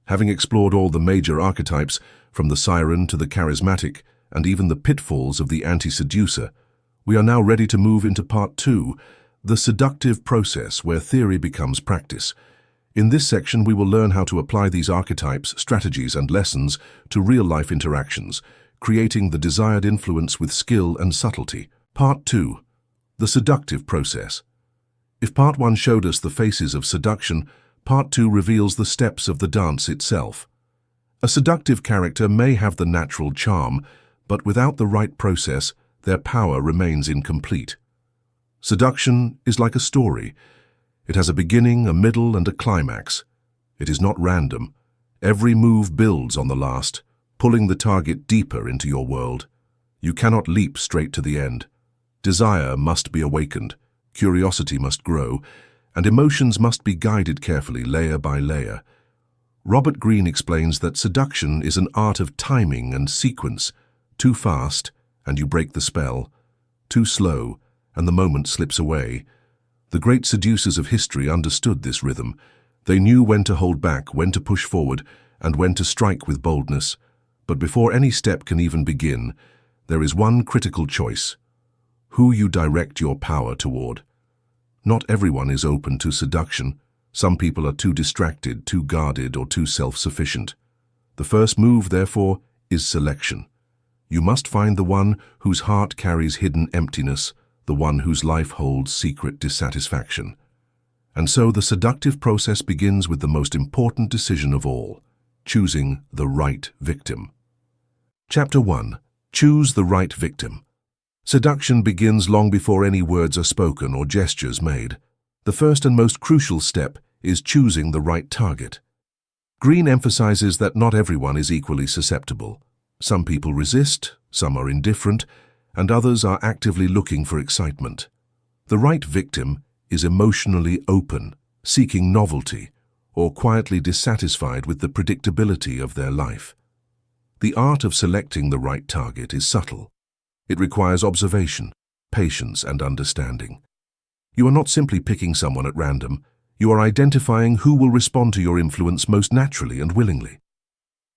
Having explored all the major archetypes, from the Siren to the Charismatic, and even the pitfalls of the anti-seducer, we are now ready to move into Part 2, the Seductive Process, where theory becomes practice. In this section, we will learn how to apply these archetypes, strategies, and lessons to real-life interactions, creating the desired influence with skill and subtlety. Part 2. The Seductive Process. If Part 1 showed us the faces of seduction, Part 2 reveals the steps of the dance itself. A seductive character may have the natural charm, but without the right process, their power remains incomplete. Seduction is like a story. It has a beginning, a middle, and a climax. It is not random. Every move builds on the last, pulling the target deeper into your world. You cannot leap straight to the end. Desire must be awakened, curiosity must grow, and emotions must be guided carefully, layer by layer. Robert Greene explains that seduction is an art of timing and sequence. Too fast, and you break the spell. Too slow, and the moment slips away. The great seducers of history understood this rhythm. They knew when to hold back, when to push forward, and when to strike with boldness. But before any step can even begin, there is one critical choice: who you direct your power toward. Not everyone is open to seduction. Some people are too distracted, too guarded, or too self-sufficient. The first move, therefore, is selection. You must find the one whose heart carries hidden emptiness, the one whose life holds secret dissatisfaction. And so the seductive process begins with the most important decision of all: choosing the right victim. Chapter 1. Choose the right victim. Seduction begins long before any words are spoken or gestures made. The first and most crucial step is choosing the right target. Greene emphasizes that not everyone is equally susceptible. Some people resist, some are indifferent, and others are actively looking for excitement. The right victim is emotionally open, seeking novelty, or quietly dissatisfied with the predictability of their life. The art of selecting the right target is subtle. It requires observation, patience, and understanding. You are not simply picking someone at random. You are identifying who will respond to your influence most naturally and willingly.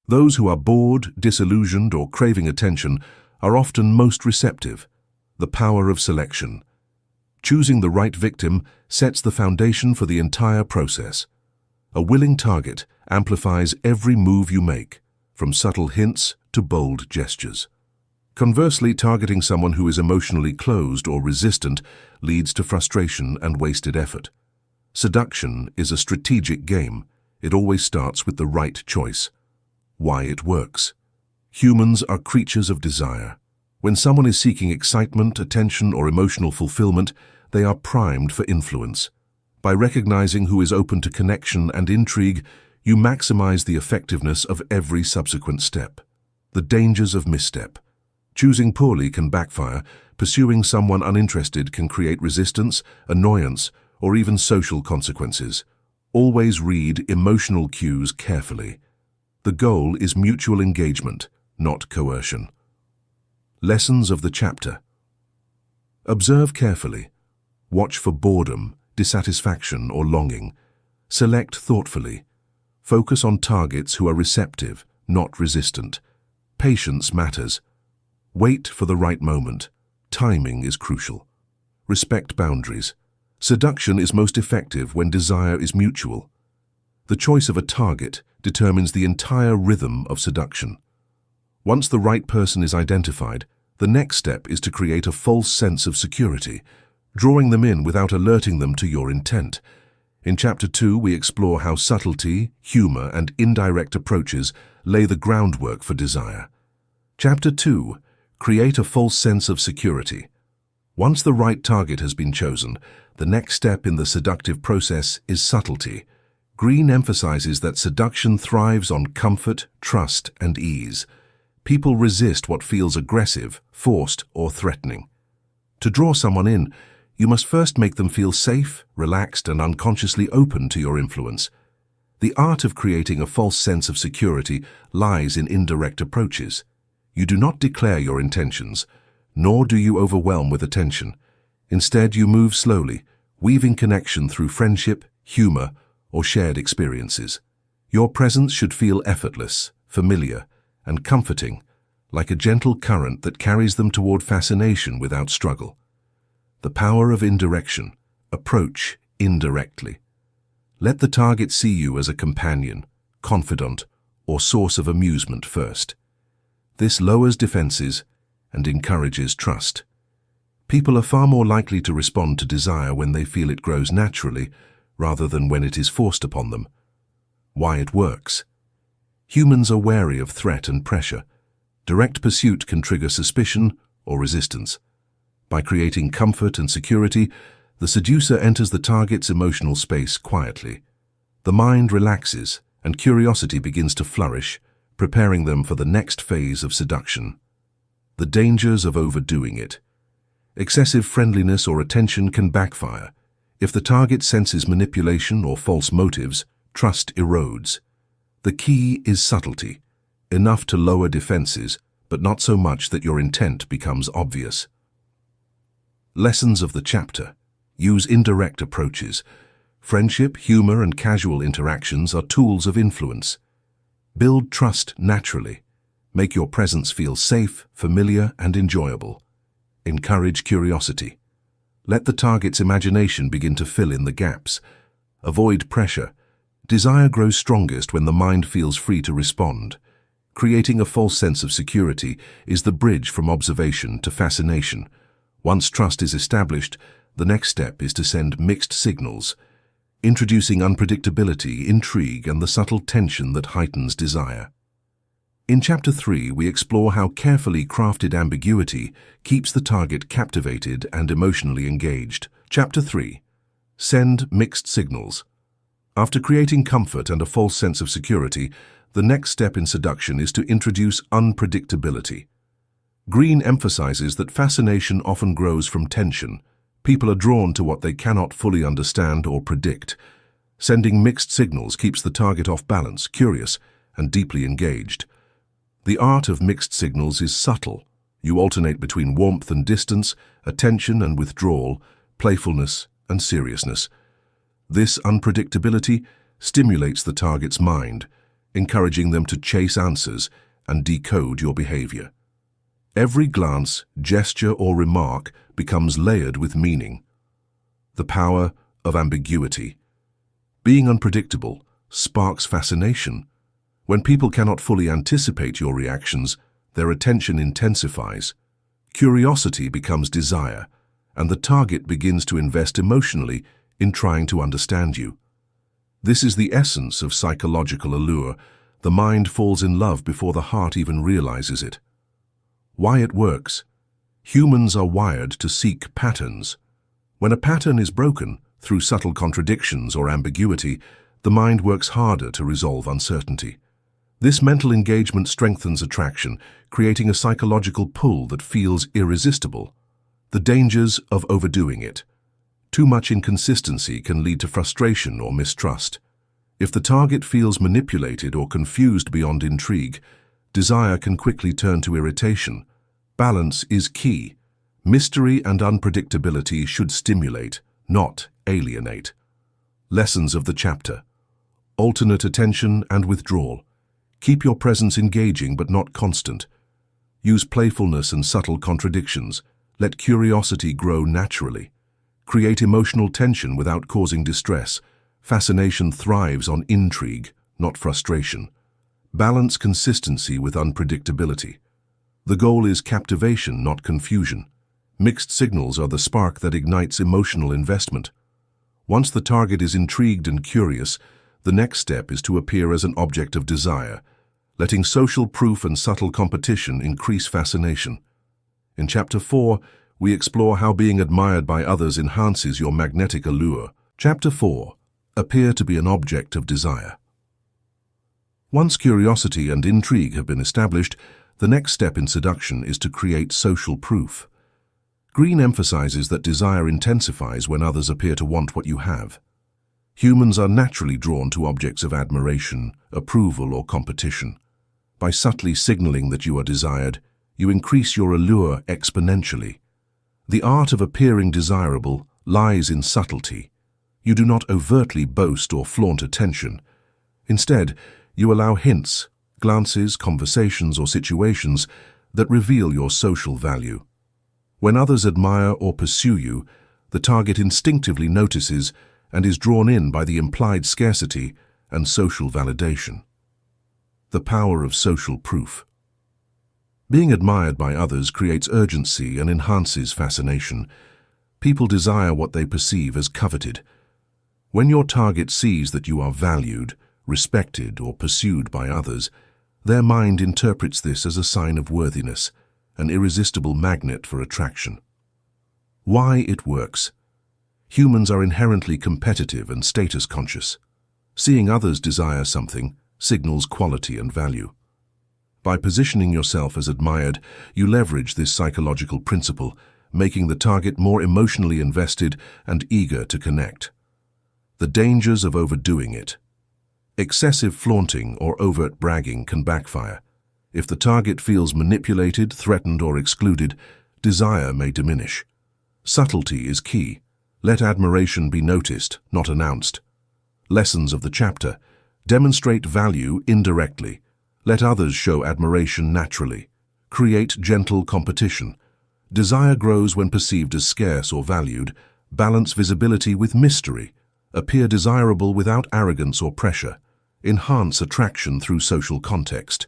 Those who are bored, disillusioned, or craving attention are often most receptive. The power of selection. Choosing the right victim sets the foundation for the entire process. A willing target amplifies every move you make, from subtle hints to bold gestures. Conversely, targeting someone who is emotionally closed or resistant leads to frustration and wasted effort. Seduction is a strategic game. It always starts with the right choice. Why it works. Humans are creatures of desire. When someone is seeking excitement, attention, or emotional fulfillment, they are primed for influence. By recognizing who is open to connection and intrigue, you maximize the effectiveness of every subsequent step. The dangers of misstep. Choosing poorly can backfire. Pursuing someone uninterested can create resistance, annoyance, or even social consequences. Always read emotional cues carefully. The goal is mutual engagement, not coercion. Lessons of the chapter. Observe carefully. Watch for boredom, dissatisfaction, or longing. Select thoughtfully. Focus on targets who are receptive, not resistant. Patience matters. Wait for the right moment. Timing is crucial. Respect boundaries. Seduction is most effective when desire is mutual. The choice of a target determines the entire rhythm of seduction. Once the right person is identified, the next step is to create a false sense of security, drawing them in without alerting them to your intent. In Chapter 2, we explore how subtlety, humor, and indirect approaches lay the groundwork for desire. Chapter 2. Create a false sense of security. Once the right target has been chosen, the next step in the seductive process is subtlety. Greene emphasizes that seduction thrives on comfort, trust, and ease. People resist what feels aggressive, forced, or threatening. To draw someone in, you must first make them feel safe, relaxed, and unconsciously open to your influence. The art of creating a false sense of security lies in indirect approaches. You do not declare your intentions, nor do you overwhelm with attention. Instead, you move slowly, weaving connection through friendship, humor, or shared experiences. Your presence should feel effortless, familiar, and comforting, like a gentle current that carries them toward fascination without struggle. The power of indirection. Approach indirectly. Let the target see you as a companion, confidant, or source of amusement first. This lowers defenses and encourages trust. People are far more likely to respond to desire when they feel it grows naturally, rather than when it is forced upon them. Why it works. Humans are wary of threat and pressure. Direct pursuit can trigger suspicion or resistance. By creating comfort and security, the seducer enters the target's emotional space quietly. The mind relaxes, and curiosity begins to flourish, preparing them for the next phase of seduction. The dangers of overdoing it. Excessive friendliness or attention can backfire. If the target senses manipulation or false motives, trust erodes. The key is subtlety, enough to lower defenses, but not so much that your intent becomes obvious. Lessons of the chapter. Use indirect approaches. Friendship, humor, and casual interactions are tools of influence. Build trust naturally. Make your presence feel safe, familiar, and enjoyable. Encourage curiosity. Let the target's imagination begin to fill in the gaps. Avoid pressure. Desire grows strongest when the mind feels free to respond. Creating a false sense of security is the bridge from observation to fascination. Once trust is established, the next step is to send mixed signals, introducing unpredictability, intrigue, and the subtle tension that heightens desire. In Chapter 3, we explore how carefully crafted ambiguity keeps the target captivated and emotionally engaged. Chapter 3. Send mixed signals. After creating comfort and a false sense of security, the next step in seduction is to introduce unpredictability. Greene emphasizes that fascination often grows from tension. People are drawn to what they cannot fully understand or predict. Sending mixed signals keeps the target off balance, curious, and deeply engaged. The art of mixed signals is subtle. You alternate between warmth and distance, attention and withdrawal, playfulness and seriousness. This unpredictability stimulates the target's mind, encouraging them to chase answers and decode your behavior. Every glance, gesture, or remark becomes layered with meaning. The power of ambiguity. Being unpredictable sparks fascination. When people cannot fully anticipate your reactions, their attention intensifies. Curiosity becomes desire, and the target begins to invest emotionally in trying to understand you. This is the essence of psychological allure. The mind falls in love before the heart even realizes it. Why it works. Humans are wired to seek patterns. When a pattern is broken, through subtle contradictions or ambiguity, the mind works harder to resolve uncertainty. This mental engagement strengthens attraction, creating a psychological pull that feels irresistible. The dangers of overdoing it. Too much inconsistency can lead to frustration or mistrust. If the target feels manipulated or confused beyond intrigue, desire can quickly turn to irritation. Balance is key. Mystery and unpredictability should stimulate, not alienate. Lessons of the chapter. Alternate attention and withdrawal. Keep your presence engaging but not constant. Use playfulness and subtle contradictions. Let curiosity grow naturally. Create emotional tension without causing distress. Fascination thrives on intrigue, not frustration. Balance consistency with unpredictability. The goal is captivation, not confusion. Mixed signals are the spark that ignites emotional investment. Once the target is intrigued and curious, the next step is to appear as an object of desire, letting social proof and subtle competition increase fascination. In Chapter 4, we explore how being admired by others enhances your magnetic allure. Chapter 4. Appear to be an object of desire. Once curiosity and intrigue have been established, the next step in seduction is to create social proof. Greene emphasizes that desire intensifies when others appear to want what you have. Humans are naturally drawn to objects of admiration, approval, or competition. By subtly signaling that you are desired, you increase your allure exponentially. The art of appearing desirable lies in subtlety. You do not overtly boast or flaunt attention. Instead, you allow hints, glances, conversations, or situations that reveal your social value. When others admire or pursue you, the target instinctively notices and is drawn in by the implied scarcity and social validation. The power of social proof. Being admired by others creates urgency and enhances fascination. People desire what they perceive as coveted. When your target sees that you are valued, respected, or pursued by others, their mind interprets this as a sign of worthiness, an irresistible magnet for attraction. Why it works? Humans are inherently competitive and status conscious. Seeing others desire something signals quality and value. By positioning yourself as admired, you leverage this psychological principle, making the target more emotionally invested and eager to connect. The dangers of overdoing it. Excessive flaunting or overt bragging can backfire. If the target feels manipulated, threatened, or excluded, desire may diminish. Subtlety is key. Let admiration be noticed, not announced. Lessons of the chapter. Demonstrate value indirectly. Let others show admiration naturally. Create gentle competition. Desire grows when perceived as scarce or valued. Balance visibility with mystery. Appear desirable without arrogance or pressure. Enhance attraction through social context.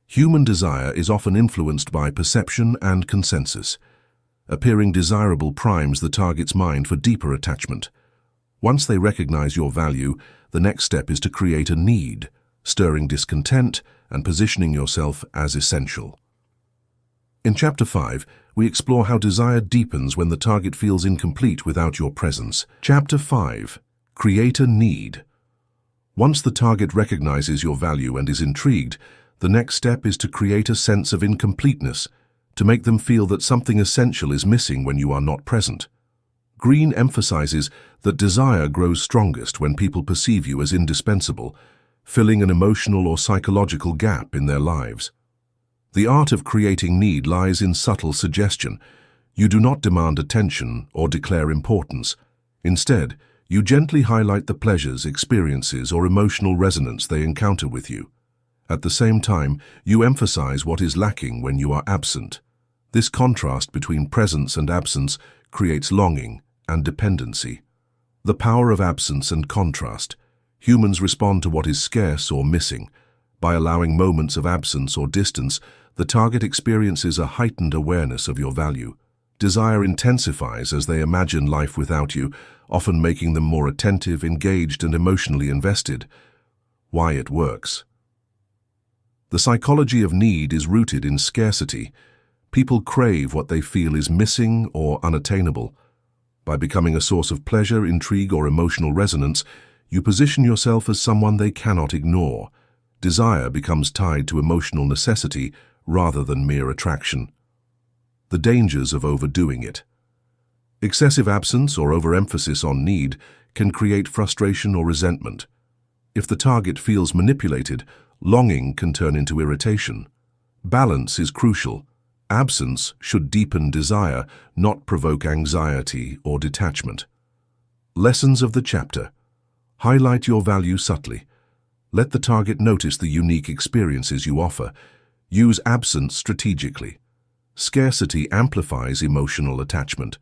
Human desire is often influenced by perception and consensus. Appearing desirable primes the target's mind for deeper attachment. Once they recognize your value, the next step is to create a need, stirring discontent and positioning yourself as essential. In Chapter 5, we explore how desire deepens when the target feels incomplete without your presence. Chapter 5. Create a need. Once the target recognizes your value and is intrigued, the next step is to create a sense of incompleteness, to make them feel that something essential is missing when you are not present. Greene emphasizes that desire grows strongest when people perceive you as indispensable, filling an emotional or psychological gap in their lives. The art of creating need lies in subtle suggestion. You do not demand attention or declare importance. Instead, you gently highlight the pleasures, experiences, or emotional resonance they encounter with you. At the same time, you emphasize what is lacking when you are absent. This contrast between presence and absence creates longing and dependency. The power of absence and contrast. Humans respond to what is scarce or missing. By allowing moments of absence or distance, the target experiences a heightened awareness of your value. Desire intensifies as they imagine life without you, often making them more attentive, engaged, and emotionally invested. Why it works. The psychology of need is rooted in scarcity. People crave what they feel is missing or unattainable. By becoming a source of pleasure, intrigue, or emotional resonance, you position yourself as someone they cannot ignore. Desire becomes tied to emotional necessity rather than mere attraction. The dangers of overdoing it. Excessive absence or overemphasis on need can create frustration or resentment. If the target feels manipulated, longing can turn into irritation. Balance is crucial. Absence should deepen desire, not provoke anxiety or detachment. Lessons of the chapter. Highlight your value subtly. Let the target notice the unique experiences you offer. Use absence strategically. Scarcity amplifies emotional attachment.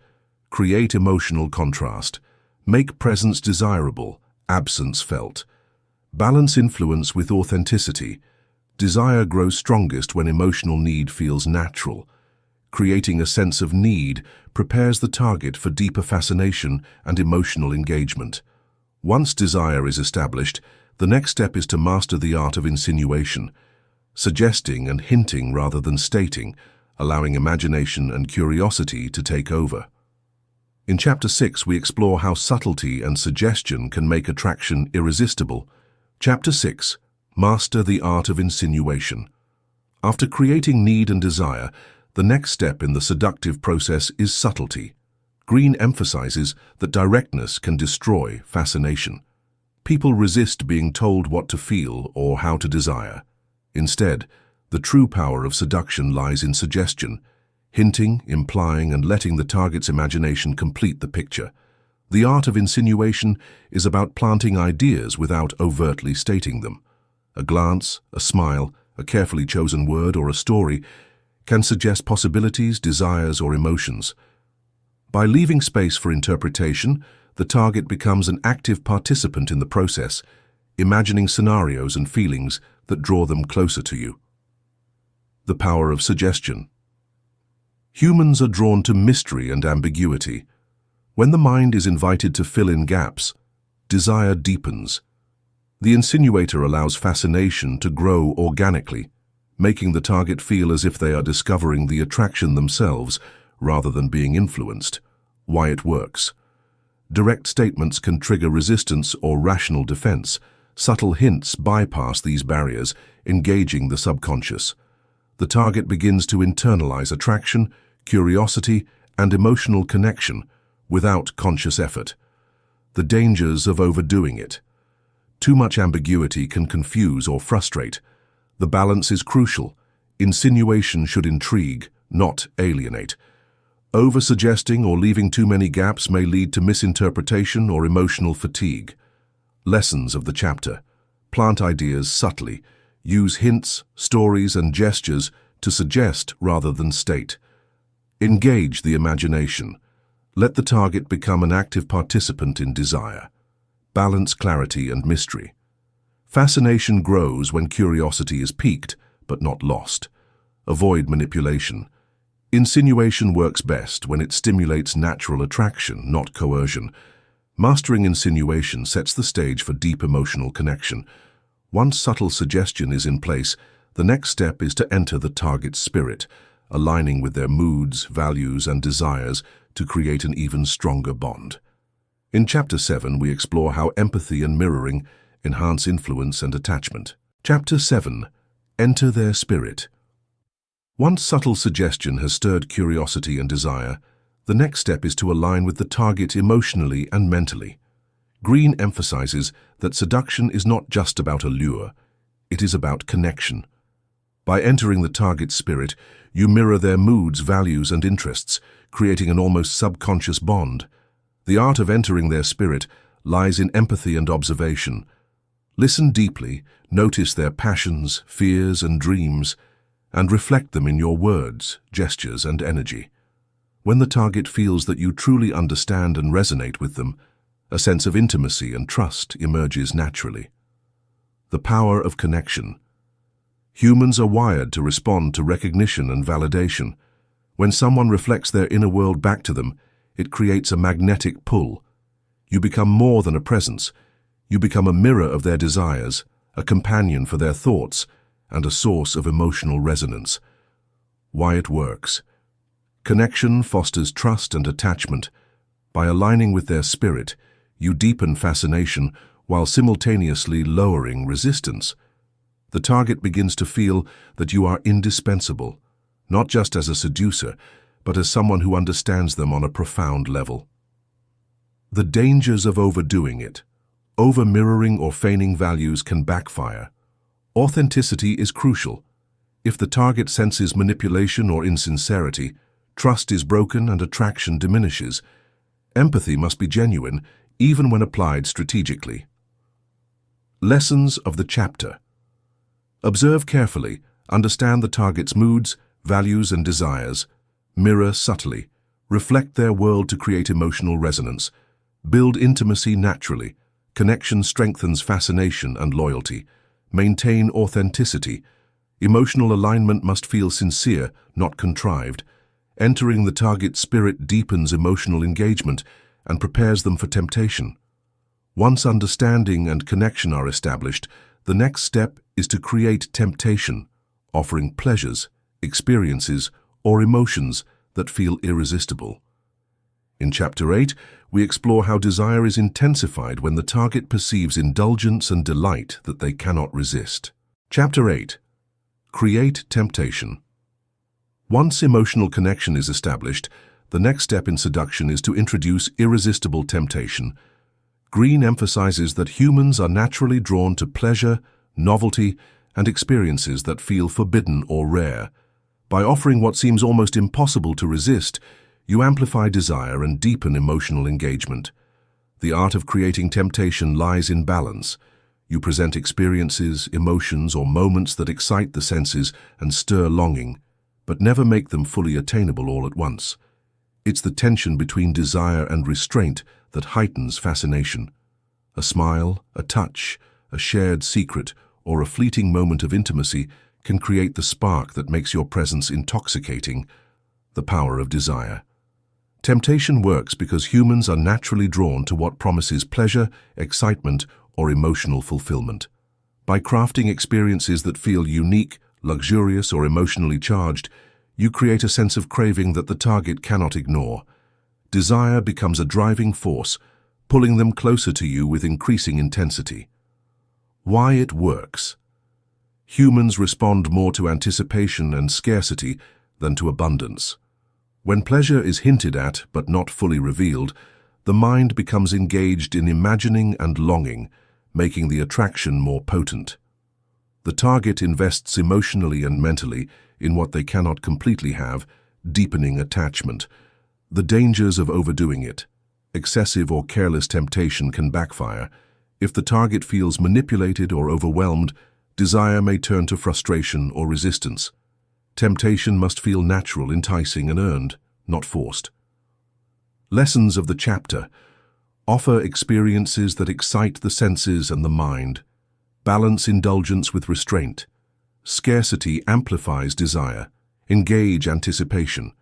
Create emotional contrast. Make presence desirable, absence felt. Balance influence with authenticity. Desire grows strongest when emotional need feels natural. Creating a sense of need prepares the target for deeper fascination and emotional engagement. Once desire is established, the next step is to master the art of insinuation, suggesting and hinting rather than stating, allowing imagination and curiosity to take over. In Chapter 6, we explore how subtlety and suggestion can make attraction irresistible. Chapter 6, Master the Art of Insinuation. After creating need and desire, the next step in the seductive process is subtlety. Greene emphasizes that directness can destroy fascination. People resist being told what to feel or how to desire. Instead, the true power of seduction lies in suggestion, hinting, implying, and letting the target's imagination complete the picture. The art of insinuation is about planting ideas without overtly stating them. A glance, a smile, a carefully chosen word, or a story can suggest possibilities, desires, or emotions. By leaving space for interpretation, the target becomes an active participant in the process, imagining scenarios and feelings that draw them closer to you. The power of suggestion. Humans are drawn to mystery and ambiguity. When the mind is invited to fill in gaps, desire deepens. The insinuator allows fascination to grow organically, making the target feel as if they are discovering the attraction themselves rather than being influenced. Why it works. Direct statements can trigger resistance or rational defense. Subtle hints bypass these barriers, engaging the subconscious. The target begins to internalize attraction, curiosity, and emotional connection without conscious effort. The dangers of overdoing it. Too much ambiguity can confuse or frustrate. The balance is crucial. Insinuation should intrigue, not alienate. Over-suggesting or leaving too many gaps may lead to misinterpretation or emotional fatigue. Lessons of the chapter. Plant ideas subtly. Use hints, stories, and gestures to suggest rather than state. Engage the imagination. Let the target become an active participant in desire. Balance clarity and mystery. Fascination grows when curiosity is piqued, but not lost. Avoid manipulation. Insinuation works best when it stimulates natural attraction, not coercion. Mastering insinuation sets the stage for deep emotional connection. Once subtle suggestion is in place, the next step is to enter the target's spirit, aligning with their moods, values, and desires to create an even stronger bond. In Chapter 7, we explore how empathy and mirroring enhance influence and attachment. Chapter 7, Enter their spirit. Once subtle suggestion has stirred curiosity and desire, the next step is to align with the target emotionally and mentally. Greene emphasizes that seduction is not just about allure, it is about connection. By entering the target's spirit, you mirror their moods, values, and interests, creating an almost subconscious bond. The art of entering their spirit lies in empathy and observation. Listen deeply, notice their passions, fears, and dreams, and reflect them in your words, gestures, and energy. When the target feels that you truly understand and resonate with them, a sense of intimacy and trust emerges naturally. The power of connection. Humans are wired to respond to recognition and validation. When someone reflects their inner world back to them, it creates a magnetic pull. You become more than a presence. You become a mirror of their desires, a companion for their thoughts, and a source of emotional resonance. Why it works. Connection fosters trust and attachment. By aligning with their spirit, you deepen fascination while simultaneously lowering resistance. The target begins to feel that you are indispensable, not just as a seducer, but as someone who understands them on a profound level. The dangers of overdoing it. Over-mirroring or feigning values can backfire. Authenticity is crucial. If the target senses manipulation or insincerity, trust is broken and attraction diminishes. Empathy must be genuine, even when applied strategically. Lessons of the chapter. Observe carefully, understand the target's moods, values, and desires. Mirror subtly. Reflect their world to create emotional resonance. Build intimacy naturally. Connection strengthens fascination and loyalty. Maintain authenticity. Emotional alignment must feel sincere, not contrived. Entering the target's spirit deepens emotional engagement and prepares them for temptation. Once understanding and connection are established, the next step is to create temptation, offering pleasures, experiences, or emotions that feel irresistible. In Chapter 8, we explore how desire is intensified when the target perceives indulgence and delight that they cannot resist. Chapter 8. Create temptation. Once emotional connection is established, the next step in seduction is to introduce irresistible temptation. Greene emphasizes that humans are naturally drawn to pleasure, novelty, and experiences that feel forbidden or rare. By offering what seems almost impossible to resist, you amplify desire and deepen emotional engagement. The art of creating temptation lies in balance. You present experiences, emotions, or moments that excite the senses and stir longing, but never make them fully attainable all at once. It's the tension between desire and restraint that heightens fascination. A smile, a touch, a shared secret, or a fleeting moment of intimacy can create the spark that makes your presence intoxicating. The power of desire. Temptation works because humans are naturally drawn to what promises pleasure, excitement, or emotional fulfillment. By crafting experiences that feel unique, luxurious, or emotionally charged, you create a sense of craving that the target cannot ignore. Desire becomes a driving force, pulling them closer to you with increasing intensity. Why it works. Humans respond more to anticipation and scarcity than to abundance. When pleasure is hinted at but not fully revealed, the mind becomes engaged in imagining and longing, making the attraction more potent. The target invests emotionally and mentally in what they cannot completely have, deepening attachment. The dangers of overdoing it. Excessive or careless temptation can backfire. If the target feels manipulated or overwhelmed, desire may turn to frustration or resistance. Temptation must feel natural, enticing, and earned, not forced. Lessons of the chapter. Offer experiences that excite the senses and the mind. Balance indulgence with restraint. Scarcity amplifies desire. Engage anticipation.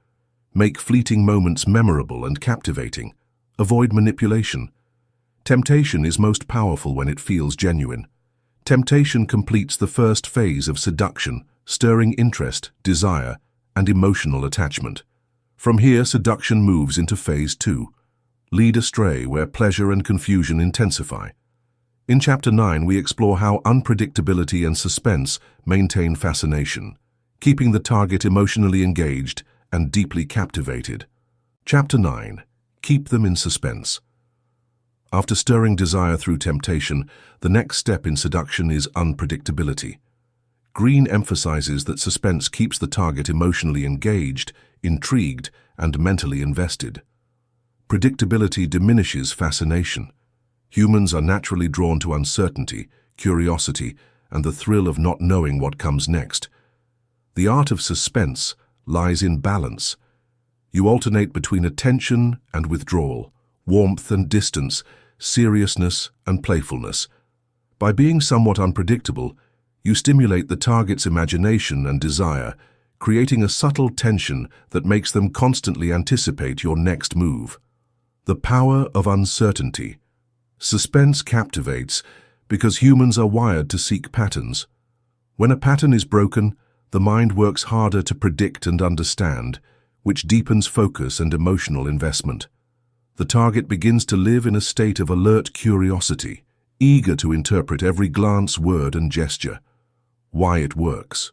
Make fleeting moments memorable and captivating. Avoid manipulation. Temptation is most powerful when it feels genuine. Temptation completes the first phase of seduction, stirring interest, desire, and emotional attachment. From here, seduction moves into phase 2. Lead astray, where pleasure and confusion intensify. In Chapter 9, we explore how unpredictability and suspense maintain fascination, keeping the target emotionally engaged and deeply captivated. Chapter 9. Keep them in suspense. After stirring desire through temptation, the next step in seduction is unpredictability. Greene emphasizes that suspense keeps the target emotionally engaged, intrigued, and mentally invested. Predictability diminishes fascination. Humans are naturally drawn to uncertainty, curiosity, and the thrill of not knowing what comes next. The art of suspense lies in balance. You alternate between attention and withdrawal, warmth and distance, seriousness and playfulness. By being somewhat unpredictable, you stimulate the target's imagination and desire, creating a subtle tension that makes them constantly anticipate your next move. The power of uncertainty. Suspense captivates because humans are wired to seek patterns. When a pattern is broken, the mind works harder to predict and understand, which deepens focus and emotional investment. The target begins to live in a state of alert curiosity, eager to interpret every glance, word, and gesture. Why it works.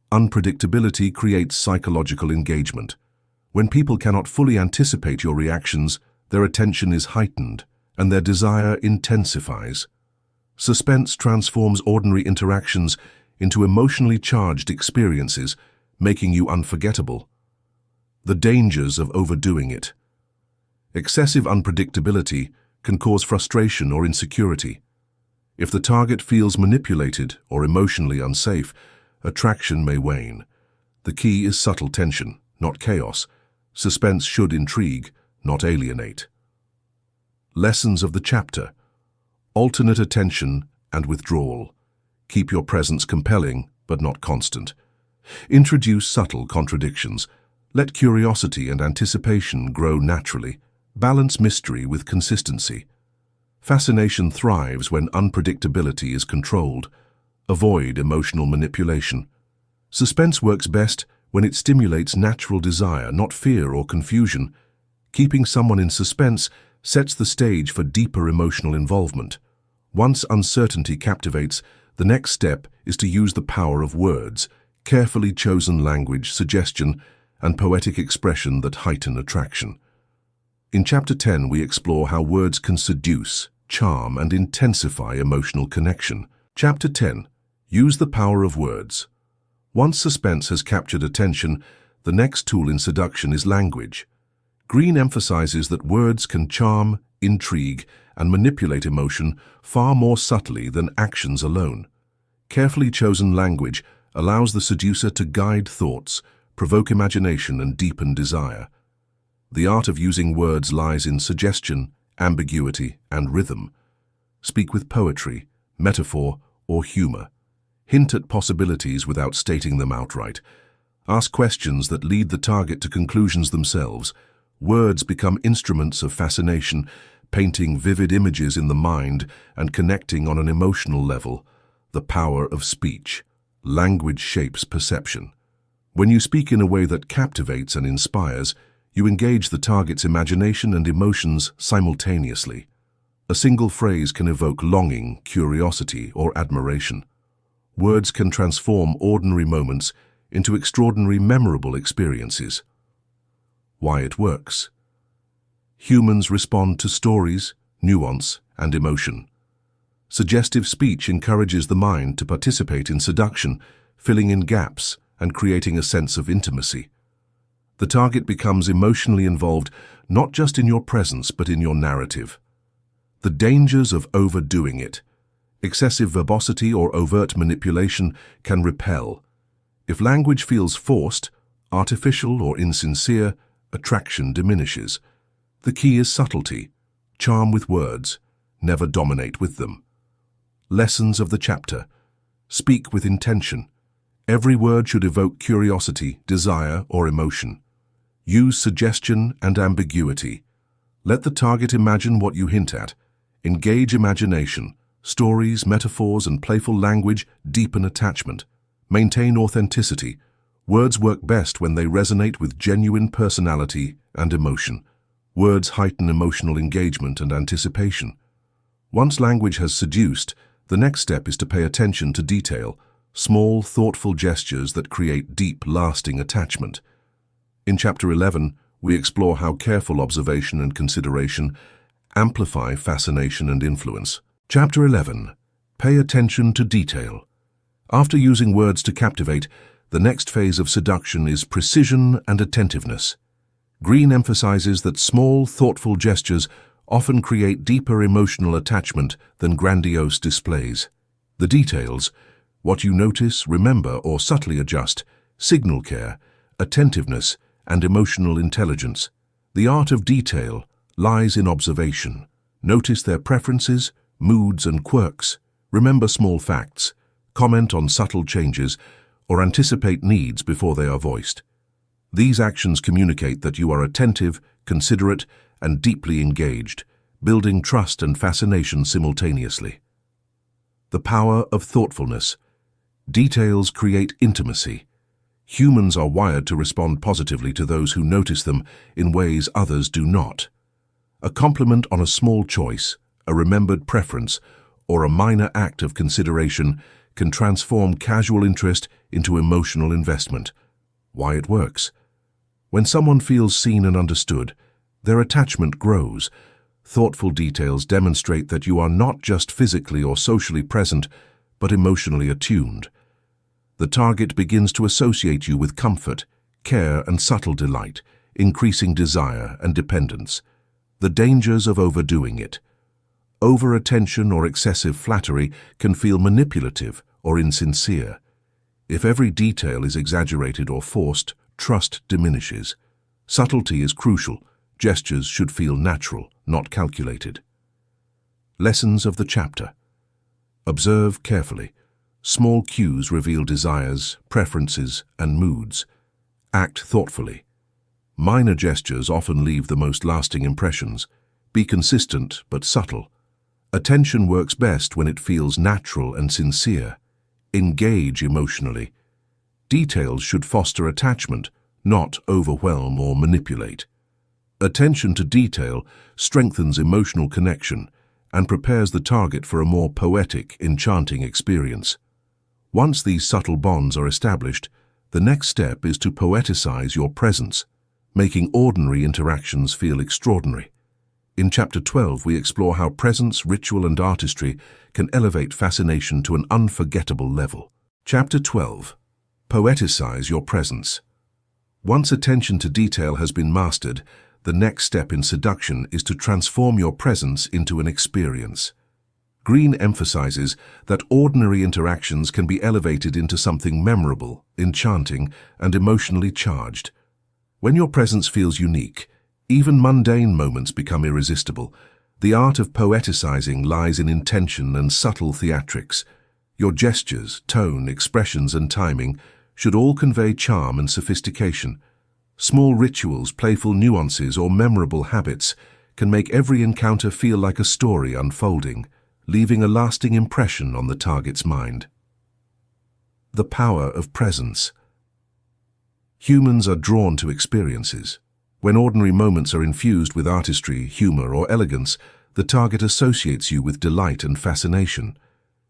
Unpredictability creates psychological engagement. When people cannot fully anticipate your reactions, their attention is heightened, and their desire intensifies. Suspense transforms ordinary interactions into emotionally charged experiences, making you unforgettable. The dangers of overdoing it. Excessive unpredictability can cause frustration or insecurity. If the target feels manipulated or emotionally unsafe, attraction may wane. The key is subtle tension, not chaos. Suspense should intrigue, not alienate. Lessons of the chapter. Alternate attention and withdrawal. Keep your presence compelling, but not constant. Introduce subtle contradictions. Let curiosity and anticipation grow naturally. Balance mystery with consistency. Fascination thrives when unpredictability is controlled. Avoid emotional manipulation. Suspense works best when it stimulates natural desire, not fear or confusion. Keeping someone in suspense sets the stage for deeper emotional involvement. Once uncertainty captivates, the next step is to use the power of words, carefully chosen language, suggestion, and poetic expression that heighten attraction. In Chapter 10, we explore how words can seduce, charm, and intensify emotional connection. Chapter 10. Use the power of words. Once suspense has captured attention, the next tool in seduction is language. Greene emphasizes that words can charm, intrigue, and manipulate emotion far more subtly than actions alone. Carefully chosen language allows the seducer to guide thoughts, provoke imagination, and deepen desire. The art of using words lies in suggestion, ambiguity, and rhythm. Speak with poetry, metaphor, or humor. Hint at possibilities without stating them outright. Ask questions that lead the target to conclusions themselves. Words become instruments of fascination, painting vivid images in the mind and connecting on an emotional level. The power of speech. Language shapes perception. When you speak in a way that captivates and inspires, you engage the target's imagination and emotions simultaneously. A single phrase can evoke longing, curiosity, or admiration. Words can transform ordinary moments into extraordinary, memorable experiences. Why it works. Humans respond to stories, nuance, and emotion. Suggestive speech encourages the mind to participate in seduction, filling in gaps and creating a sense of intimacy. The target becomes emotionally involved not just in your presence but in your narrative. The dangers of overdoing it. Excessive verbosity or overt manipulation can repel. If language feels forced, artificial, or insincere, attraction diminishes. The key is subtlety. Charm with words. Never dominate with them. Lessons of the chapter. Speak with intention. Every word should evoke curiosity, desire, or emotion. Use suggestion and ambiguity. Let the target imagine what you hint at. Engage imagination. Stories, metaphors, and playful language deepen attachment. Maintain authenticity. Words work best when they resonate with genuine personality and emotion. Words heighten emotional engagement and anticipation. Once language has seduced, the next step is to pay attention to detail, small, thoughtful gestures that create deep, lasting attachment. In Chapter 11, we explore how careful observation and consideration amplify fascination and influence. Chapter 11. Pay attention to detail. After using words to captivate, the next phase of seduction is precision and attentiveness. Greene emphasizes that small, thoughtful gestures often create deeper emotional attachment than grandiose displays. The details, what you notice, remember, or subtly adjust, signal care, attentiveness, and emotional intelligence. The art of detail lies in observation. Notice their preferences, moods, and quirks. Remember small facts, comment on subtle changes, or anticipate needs before they are voiced. These actions communicate that you are attentive, considerate, and deeply engaged, building trust and fascination simultaneously. The power of thoughtfulness. Details create intimacy. Humans are wired to respond positively to those who notice them in ways others do not. A compliment on a small choice, a remembered preference, or a minor act of consideration can transform casual interest into emotional investment. Why it works. When someone feels seen and understood, their attachment grows. Thoughtful details demonstrate that you are not just physically or socially present, but emotionally attuned. The target begins to associate you with comfort, care, and subtle delight, increasing desire and dependence. The dangers of overdoing it. Over-attention or excessive flattery can feel manipulative or insincere. If every detail is exaggerated or forced, trust diminishes. Subtlety is crucial. Gestures should feel natural, not calculated. Lessons of the chapter. Observe carefully. Small cues reveal desires, preferences, and moods. Act thoughtfully. Minor gestures often leave the most lasting impressions. Be consistent but subtle. Attention works best when it feels natural and sincere. Engage emotionally. Details should foster attachment, not overwhelm or manipulate. Attention to detail strengthens emotional connection and prepares the target for a more poetic, enchanting experience. Once these subtle bonds are established, the next step is to poeticize your presence, making ordinary interactions feel extraordinary. In Chapter 12, we explore how presence, ritual, and artistry can elevate fascination to an unforgettable level. Chapter 12. Poeticize your presence. Once attention to detail has been mastered, the next step in seduction is to transform your presence into an experience. Greene emphasizes that ordinary interactions can be elevated into something memorable, enchanting, and emotionally charged. When your presence feels unique, even mundane moments become irresistible. The art of poeticizing lies in intention and subtle theatrics. Your gestures, tone, expressions, and timing should all convey charm and sophistication. Small rituals, playful nuances, or memorable habits can make every encounter feel like a story unfolding, leaving a lasting impression on the target's mind. The power of presence. Humans are drawn to experiences. When ordinary moments are infused with artistry, humor, or elegance, the target associates you with delight and fascination.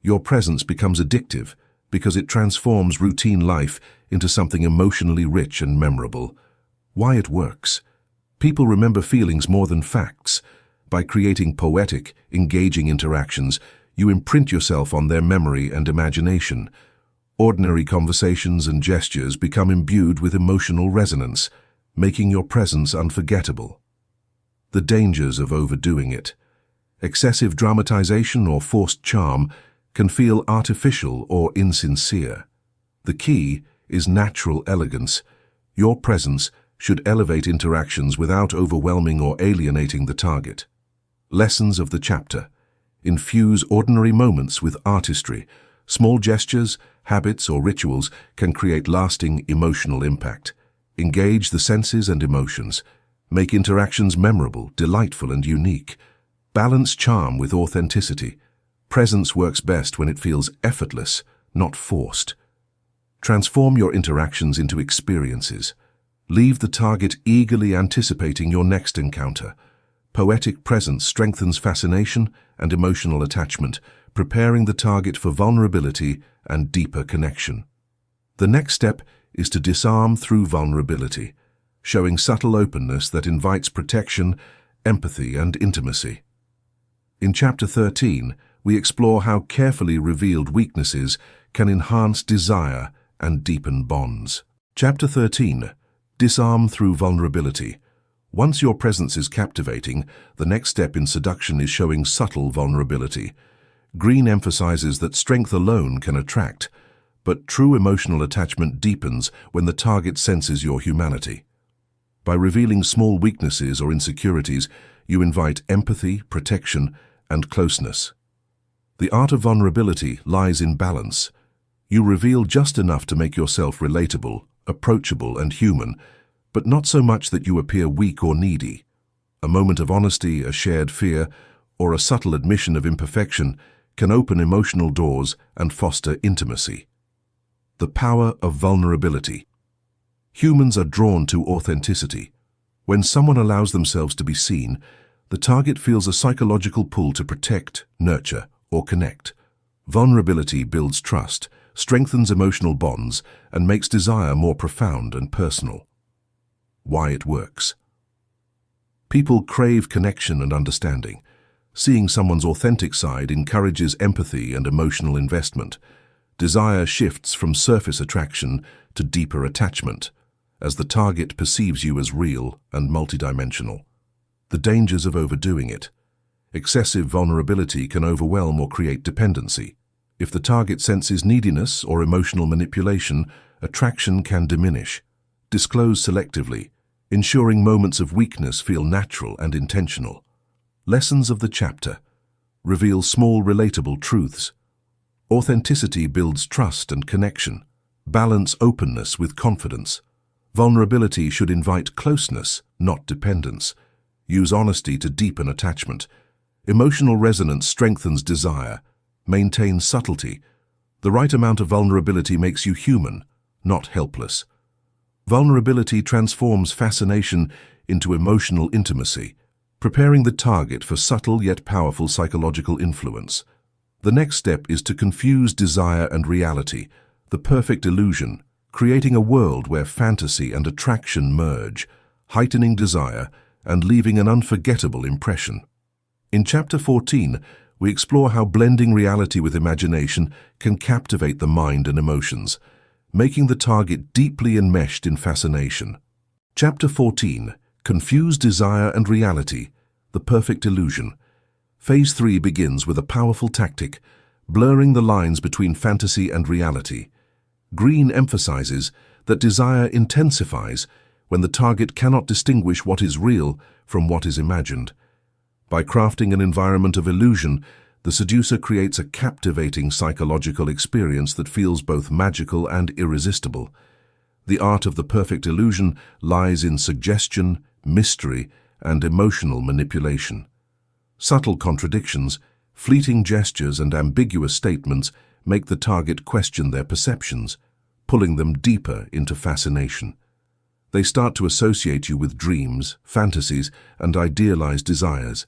Your presence becomes addictive because it transforms routine life into something emotionally rich and memorable. Why it works. People remember feelings more than facts. By creating poetic, engaging interactions, you imprint yourself on their memory and imagination. Ordinary conversations and gestures become imbued with emotional resonance, making your presence unforgettable. The dangers of overdoing it. Excessive dramatization or forced charm can feel artificial or insincere. The key is natural elegance. Your presence should elevate interactions without overwhelming or alienating the target. Lessons of the chapter. Infuse ordinary moments with artistry. Small gestures, habits, or rituals can create lasting emotional impact. Engage the senses and emotions. Make interactions memorable, delightful, and unique. Balance charm with authenticity. Presence works best when it feels effortless, not forced. Transform your interactions into experiences. Leave the target eagerly anticipating your next encounter. Poetic presence strengthens fascination and emotional attachment, preparing the target for vulnerability and deeper connection. The next step is to disarm through vulnerability, showing subtle openness that invites protection, empathy, and intimacy. In Chapter 13, we explore how carefully revealed weaknesses can enhance desire and deepen bonds. Chapter 13. Disarm through vulnerability. Once your presence is captivating, the next step in seduction is showing subtle vulnerability. Greene emphasizes that strength alone can attract, but true emotional attachment deepens when the target senses your humanity. By revealing small weaknesses or insecurities, you invite empathy, protection, and closeness. The art of vulnerability lies in balance. You reveal just enough to make yourself relatable, approachable, and human, but not so much that you appear weak or needy. A moment of honesty, a shared fear, or a subtle admission of imperfection can open emotional doors and foster intimacy. The power of vulnerability. Humans are drawn to authenticity. When someone allows themselves to be seen, the target feels a psychological pull to protect, nurture, or connect. Vulnerability builds trust, strengthens emotional bonds, and makes desire more profound and personal. Why it works. People crave connection and understanding. Seeing someone's authentic side encourages empathy and emotional investment. Desire shifts from surface attraction to deeper attachment, as the target perceives you as real and multidimensional. The dangers of overdoing it. Excessive vulnerability can overwhelm or create dependency. If the target senses neediness or emotional manipulation, attraction can diminish. Disclose selectively, ensuring moments of weakness feel natural and intentional. Lessons of the chapter. reveal small relatable truths. Authenticity builds trust and connection. Balance openness with confidence. Vulnerability should invite closeness, not dependence. Use honesty to deepen attachment. Emotional resonance strengthens desire. Maintain subtlety. The right amount of vulnerability makes you human, not helpless. Vulnerability transforms fascination into emotional intimacy, preparing the target for subtle yet powerful psychological influence. The next step is to confuse desire and reality, the perfect illusion, creating a world where fantasy and attraction merge, heightening desire and leaving an unforgettable impression. In Chapter 14, we explore how blending reality with imagination can captivate the mind and emotions, making the target deeply enmeshed in fascination. Chapter 14, Confuse Desire and Reality, the Perfect Illusion. Phase 3 begins with a powerful tactic, blurring the lines between fantasy and reality. Greene emphasizes that desire intensifies when the target cannot distinguish what is real from what is imagined. By crafting an environment of illusion, the seducer creates a captivating psychological experience that feels both magical and irresistible. The art of the perfect illusion lies in suggestion, mystery, and emotional manipulation. Subtle contradictions, fleeting gestures, and ambiguous statements make the target question their perceptions, pulling them deeper into fascination. They start to associate you with dreams, fantasies, and idealized desires,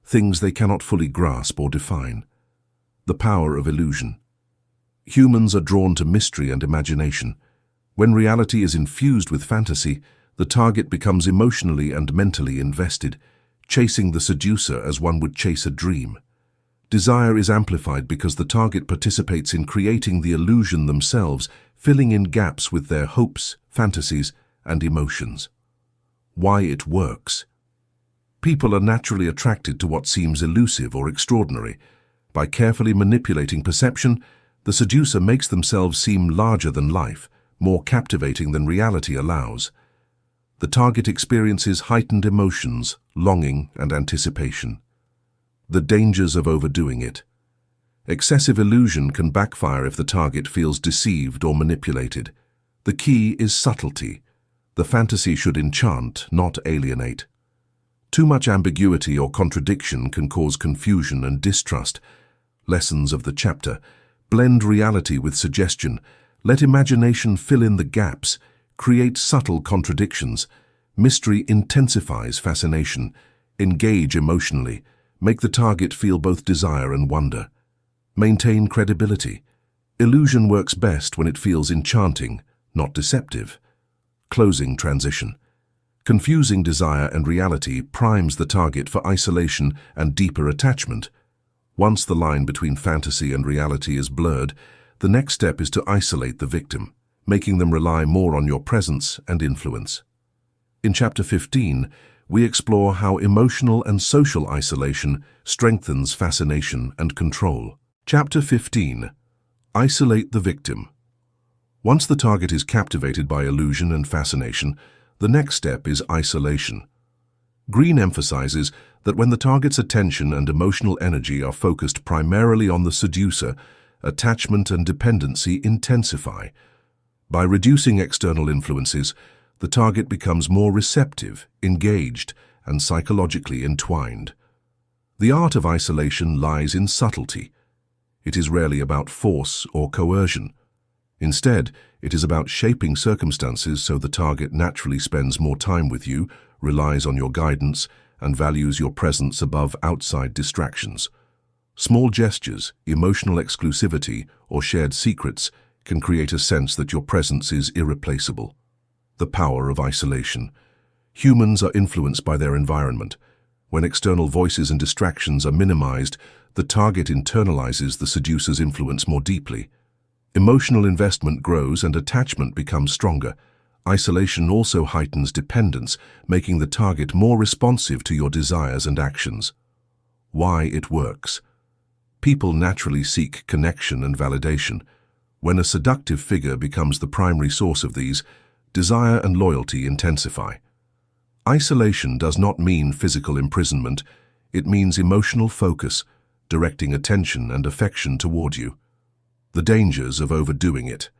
things they cannot fully grasp or define. The power of illusion. Humans are drawn to mystery and imagination. When reality is infused with fantasy, the target becomes emotionally and mentally invested, chasing the seducer as one would chase a dream. Desire is amplified because the target participates in creating the illusion themselves, filling in gaps with their hopes, fantasies, and emotions. Why it works. People are naturally attracted to what seems elusive or extraordinary. By carefully manipulating perception, the seducer makes themselves seem larger than life, more captivating than reality allows. The target experiences heightened emotions, longing, and anticipation. The dangers of overdoing it. Excessive illusion can backfire if the target feels deceived or manipulated. The key is subtlety. The fantasy should enchant, not alienate. Too much ambiguity or contradiction can cause confusion and distrust. Lessons of the chapter. Blend reality with suggestion. Let imagination fill in the gaps. Create subtle contradictions. Mystery intensifies fascination. Engage emotionally. Make the target feel both desire and wonder. Maintain credibility. Illusion works best when it feels enchanting, not deceptive. Closing transition. Confusing desire and reality primes the target for isolation and deeper attachment. Once the line between fantasy and reality is blurred, the next step is to isolate the victim, making them rely more on your presence and influence. In Chapter 15, we explore how emotional and social isolation strengthens fascination and control. Chapter 15. Isolate the victim. Once the target is captivated by illusion and fascination, the next step is isolation. Greene emphasizes that when the target's attention and emotional energy are focused primarily on the seducer, attachment and dependency intensify. By reducing external influences, the target becomes more receptive, engaged, and psychologically entwined. The art of isolation lies in subtlety. It is rarely about force or coercion. Instead, it is about shaping circumstances so the target naturally spends more time with you, relies on your guidance, and values your presence above outside distractions. Small gestures, emotional exclusivity, or shared secrets can create a sense that your presence is irreplaceable. The power of isolation. Humans are influenced by their environment. When external voices and distractions are minimized, the target internalizes the seducer's influence more deeply. Emotional investment grows and attachment becomes stronger. Isolation also heightens dependence, making the target more responsive to your desires and actions. Why it works. People naturally seek connection and validation. When a seductive figure becomes the primary source of these, desire and loyalty intensify. Isolation does not mean physical imprisonment. It means emotional focus, directing attention and affection toward you. The dangers of overdoing it.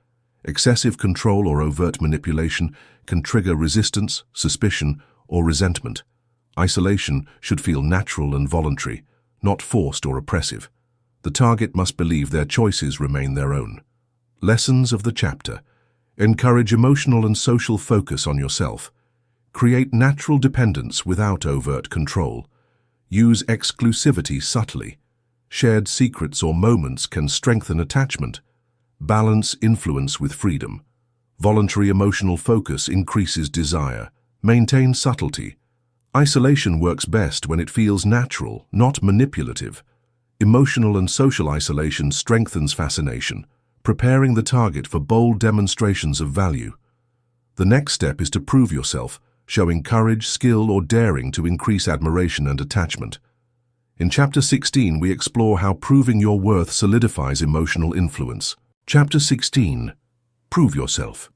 Excessive control or overt manipulation can trigger resistance, suspicion, or resentment. Isolation should feel natural and voluntary, not forced or oppressive. The target must believe their choices remain their own. Lessons of the chapter. Encourage emotional and social focus on yourself. Create natural dependence without overt control. Use exclusivity subtly. Shared secrets or moments can strengthen attachment. Balance influence with freedom. Voluntary emotional focus increases desire. Maintain subtlety. Isolation works best when it feels natural, not manipulative. Emotional and social isolation strengthens fascination, preparing the target for bold demonstrations of value. The next step is to prove yourself, showing courage, skill, or daring to increase admiration and attachment. In Chapter 16, we explore how proving your worth solidifies emotional influence. Chapter 16. Prove yourself.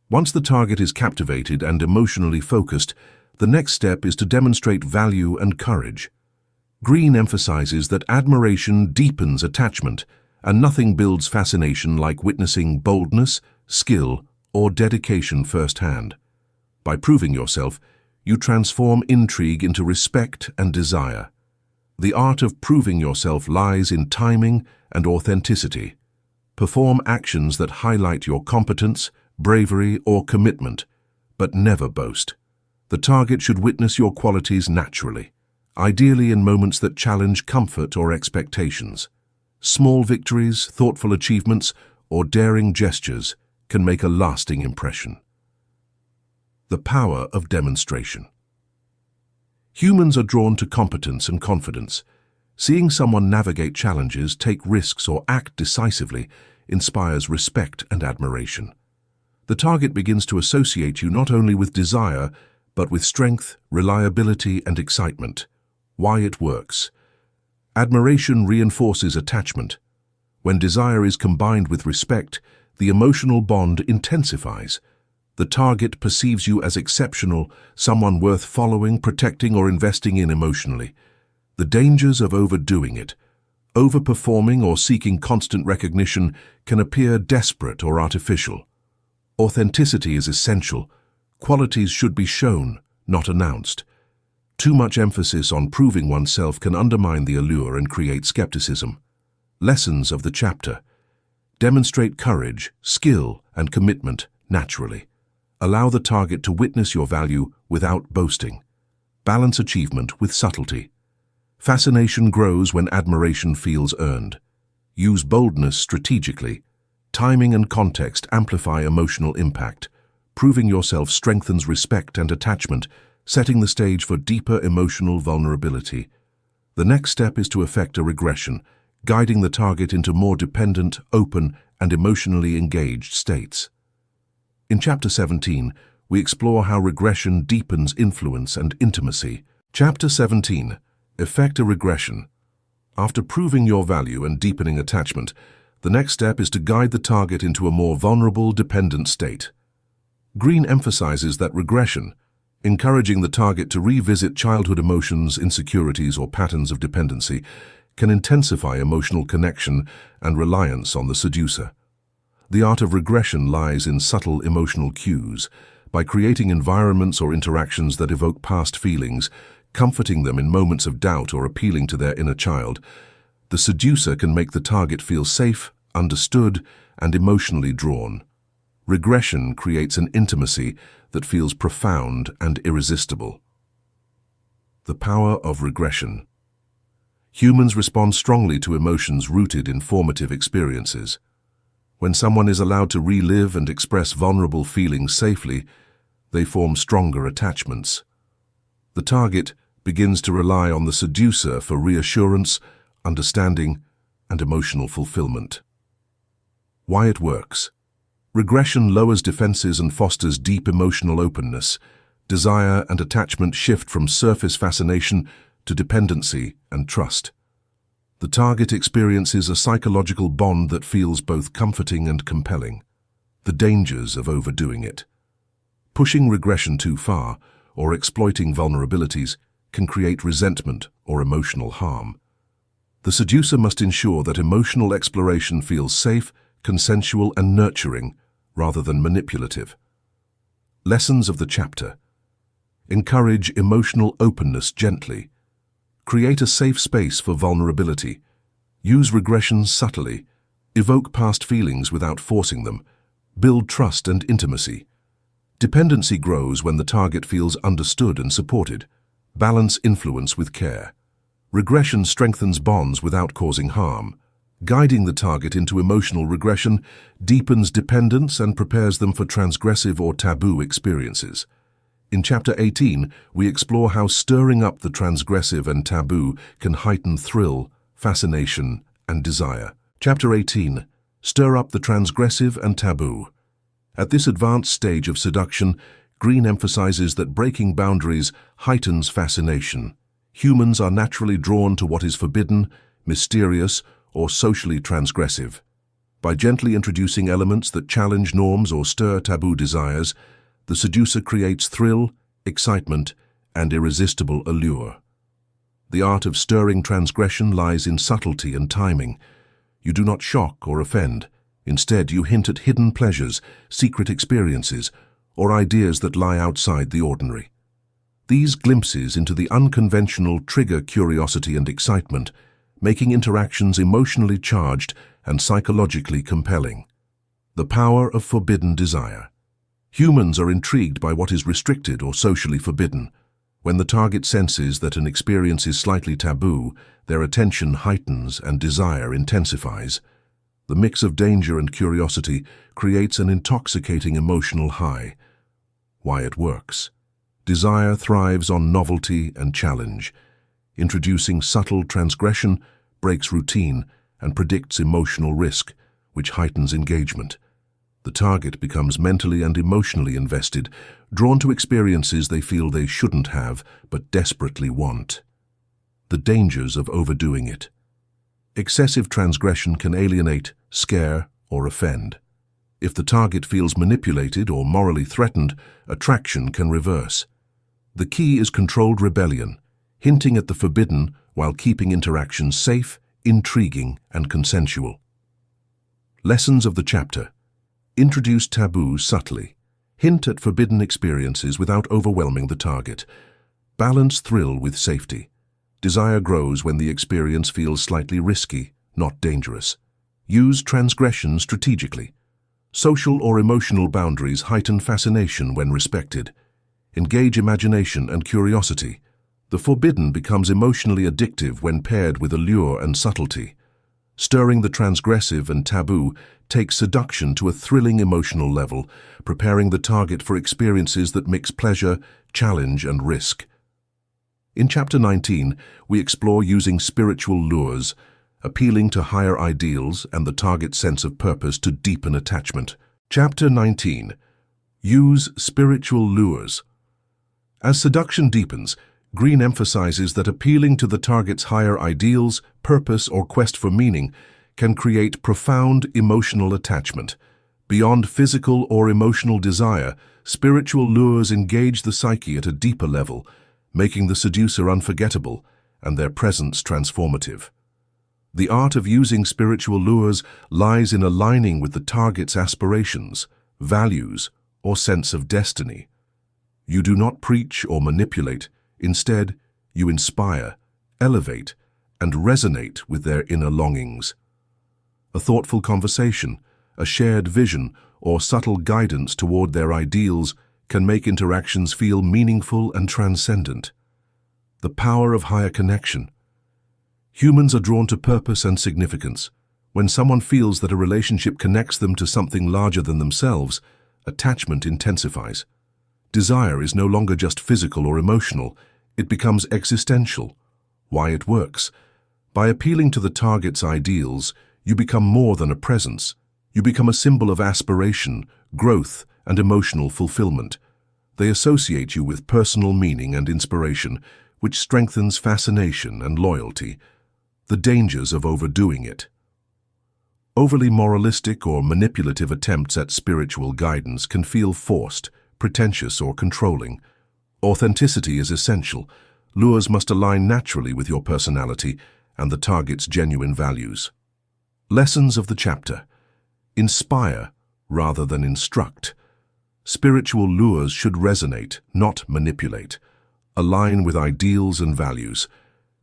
Once the target is captivated and emotionally focused, the next step is to demonstrate value and courage. Greene emphasizes that admiration deepens attachment, and nothing builds fascination like witnessing boldness, skill, or dedication firsthand. By proving yourself, you transform intrigue into respect and desire. The art of proving yourself lies in timing and authenticity. Perform actions that highlight your competence, bravery, or commitment, but never boast. The target should witness your qualities naturally, ideally in moments that challenge comfort or expectations. Small victories, thoughtful achievements, or daring gestures can make a lasting impression. The power of demonstration. Humans are drawn to competence and confidence. Seeing someone navigate challenges, take risks, or act decisively inspires respect and admiration. The target begins to associate you not only with desire, but with strength, reliability, and excitement. Why it works. Admiration reinforces attachment. When desire is combined with respect, the emotional bond intensifies. The target perceives you as exceptional, someone worth following, protecting, or investing in emotionally. The dangers of overdoing it. Overperforming or seeking constant recognition can appear desperate or artificial. Authenticity is essential. Qualities should be shown, not announced. Too much emphasis on proving oneself can undermine the allure and create skepticism. Lessons of the chapter. Demonstrate courage, skill, and commitment naturally. Allow the target to witness your value without boasting. Balance achievement with subtlety. Fascination grows when admiration feels earned. Use boldness strategically. Timing and context amplify emotional impact. Proving yourself strengthens respect and attachment, setting the stage for deeper emotional vulnerability. The next step is to effect a regression, guiding the target into more dependent, open, and emotionally engaged states. In Chapter 17, we explore how regression deepens influence and intimacy. Chapter 17. Effect a regression. After proving your value and deepening attachment, the next step is to guide the target into a more vulnerable, dependent state. Greene emphasizes that regression, encouraging the target to revisit childhood emotions, insecurities, or patterns of dependency, can intensify emotional connection and reliance on the seducer. The art of regression lies in subtle emotional cues. By creating environments or interactions that evoke past feelings, comforting them in moments of doubt or appealing to their inner child, the seducer can make the target feel safe, understood, and emotionally drawn. Regression creates an intimacy that feels profound and irresistible. The power of regression. Humans respond strongly to emotions rooted in formative experiences. When someone is allowed to relive and express vulnerable feelings safely, they form stronger attachments. The target begins to rely on the seducer for reassurance, understanding, and emotional fulfillment. Why it works. Regression lowers defenses and fosters deep emotional openness. Desire and attachment shift from surface fascination to dependency and trust. The target experiences a psychological bond that feels both comforting and compelling. The dangers of overdoing it. Pushing regression too far or exploiting vulnerabilities can create resentment or emotional harm. The seducer must ensure that emotional exploration feels safe, consensual, and nurturing, rather than manipulative. Lessons of the chapter. Encourage emotional openness gently. Create a safe space for vulnerability. Use regression subtly. Evoke past feelings without forcing them. Build trust and intimacy. Dependency grows when the target feels understood and supported. Balance influence with care. Regression strengthens bonds without causing harm. Guiding the target into emotional regression deepens dependence and prepares them for transgressive or taboo experiences. In Chapter 18, we explore how stirring up the transgressive and taboo can heighten thrill, fascination, and desire. Chapter 18. Stir up the transgressive and taboo. At this advanced stage of seduction, Greene emphasizes that breaking boundaries heightens fascination. Humans are naturally drawn to what is forbidden, mysterious, or socially transgressive. By gently introducing elements that challenge norms or stir taboo desires, the seducer creates thrill, excitement, and irresistible allure. The art of stirring transgression lies in subtlety and timing. You do not shock or offend. Instead, you hint at hidden pleasures, secret experiences, or ideas that lie outside the ordinary. These glimpses into the unconventional trigger curiosity and excitement, making interactions emotionally charged and psychologically compelling. The power of forbidden desire. Humans are intrigued by what is restricted or socially forbidden. When the target senses that an experience is slightly taboo, their attention heightens and desire intensifies. The mix of danger and curiosity creates an intoxicating emotional high. Why it works. Desire thrives on novelty and challenge. Introducing subtle transgression breaks routine and predicts emotional risk, which heightens engagement. The target becomes mentally and emotionally invested, drawn to experiences they feel they shouldn't have but desperately want. The dangers of overdoing it. Excessive transgression can alienate, scare, or offend. If the target feels manipulated or morally threatened, attraction can reverse. The key is controlled rebellion, hinting at the forbidden while keeping interactions safe, intriguing, and consensual. Lessons of the chapter. Introduce taboo subtly. Hint at forbidden experiences without overwhelming the target. Balance thrill with safety. Desire grows when the experience feels slightly risky, not dangerous. Use transgression strategically. Social or emotional boundaries heighten fascination when respected. Engage imagination and curiosity. The forbidden becomes emotionally addictive when paired with allure and subtlety. Stirring the transgressive and taboo takes seduction to a thrilling emotional level, preparing the target for experiences that mix pleasure, challenge, and risk. In Chapter 19, we explore using spiritual lures, appealing to higher ideals and the target's sense of purpose to deepen attachment. Chapter 19. Use spiritual lures. As seduction deepens, Greene emphasizes that appealing to the target's higher ideals, purpose, or quest for meaning can create profound emotional attachment. Beyond physical or emotional desire, spiritual lures engage the psyche at a deeper level, making the seducer unforgettable and their presence transformative. The art of using spiritual lures lies in aligning with the target's aspirations, values, or sense of destiny. You do not preach or manipulate. Instead, you inspire, elevate, and resonate with their inner longings. A thoughtful conversation, a shared vision, or subtle guidance toward their ideals can make interactions feel meaningful and transcendent. The power of higher connection. Humans are drawn to purpose and significance. When someone feels that a relationship connects them to something larger than themselves, attachment intensifies. Desire is no longer just physical or emotional, it becomes existential. Why it works. By appealing to the target's ideals, you become more than a presence. You become a symbol of aspiration, growth, and emotional fulfillment. They associate you with personal meaning and inspiration, which strengthens fascination and loyalty. The dangers of overdoing it. Overly moralistic or manipulative attempts at spiritual guidance can feel forced, pretentious, or controlling. Authenticity is essential. Lures must align naturally with your personality, and the target's genuine values. Lessons of the chapter. Inspire rather than instruct. Spiritual lures should resonate, not manipulate. Align with ideals and values.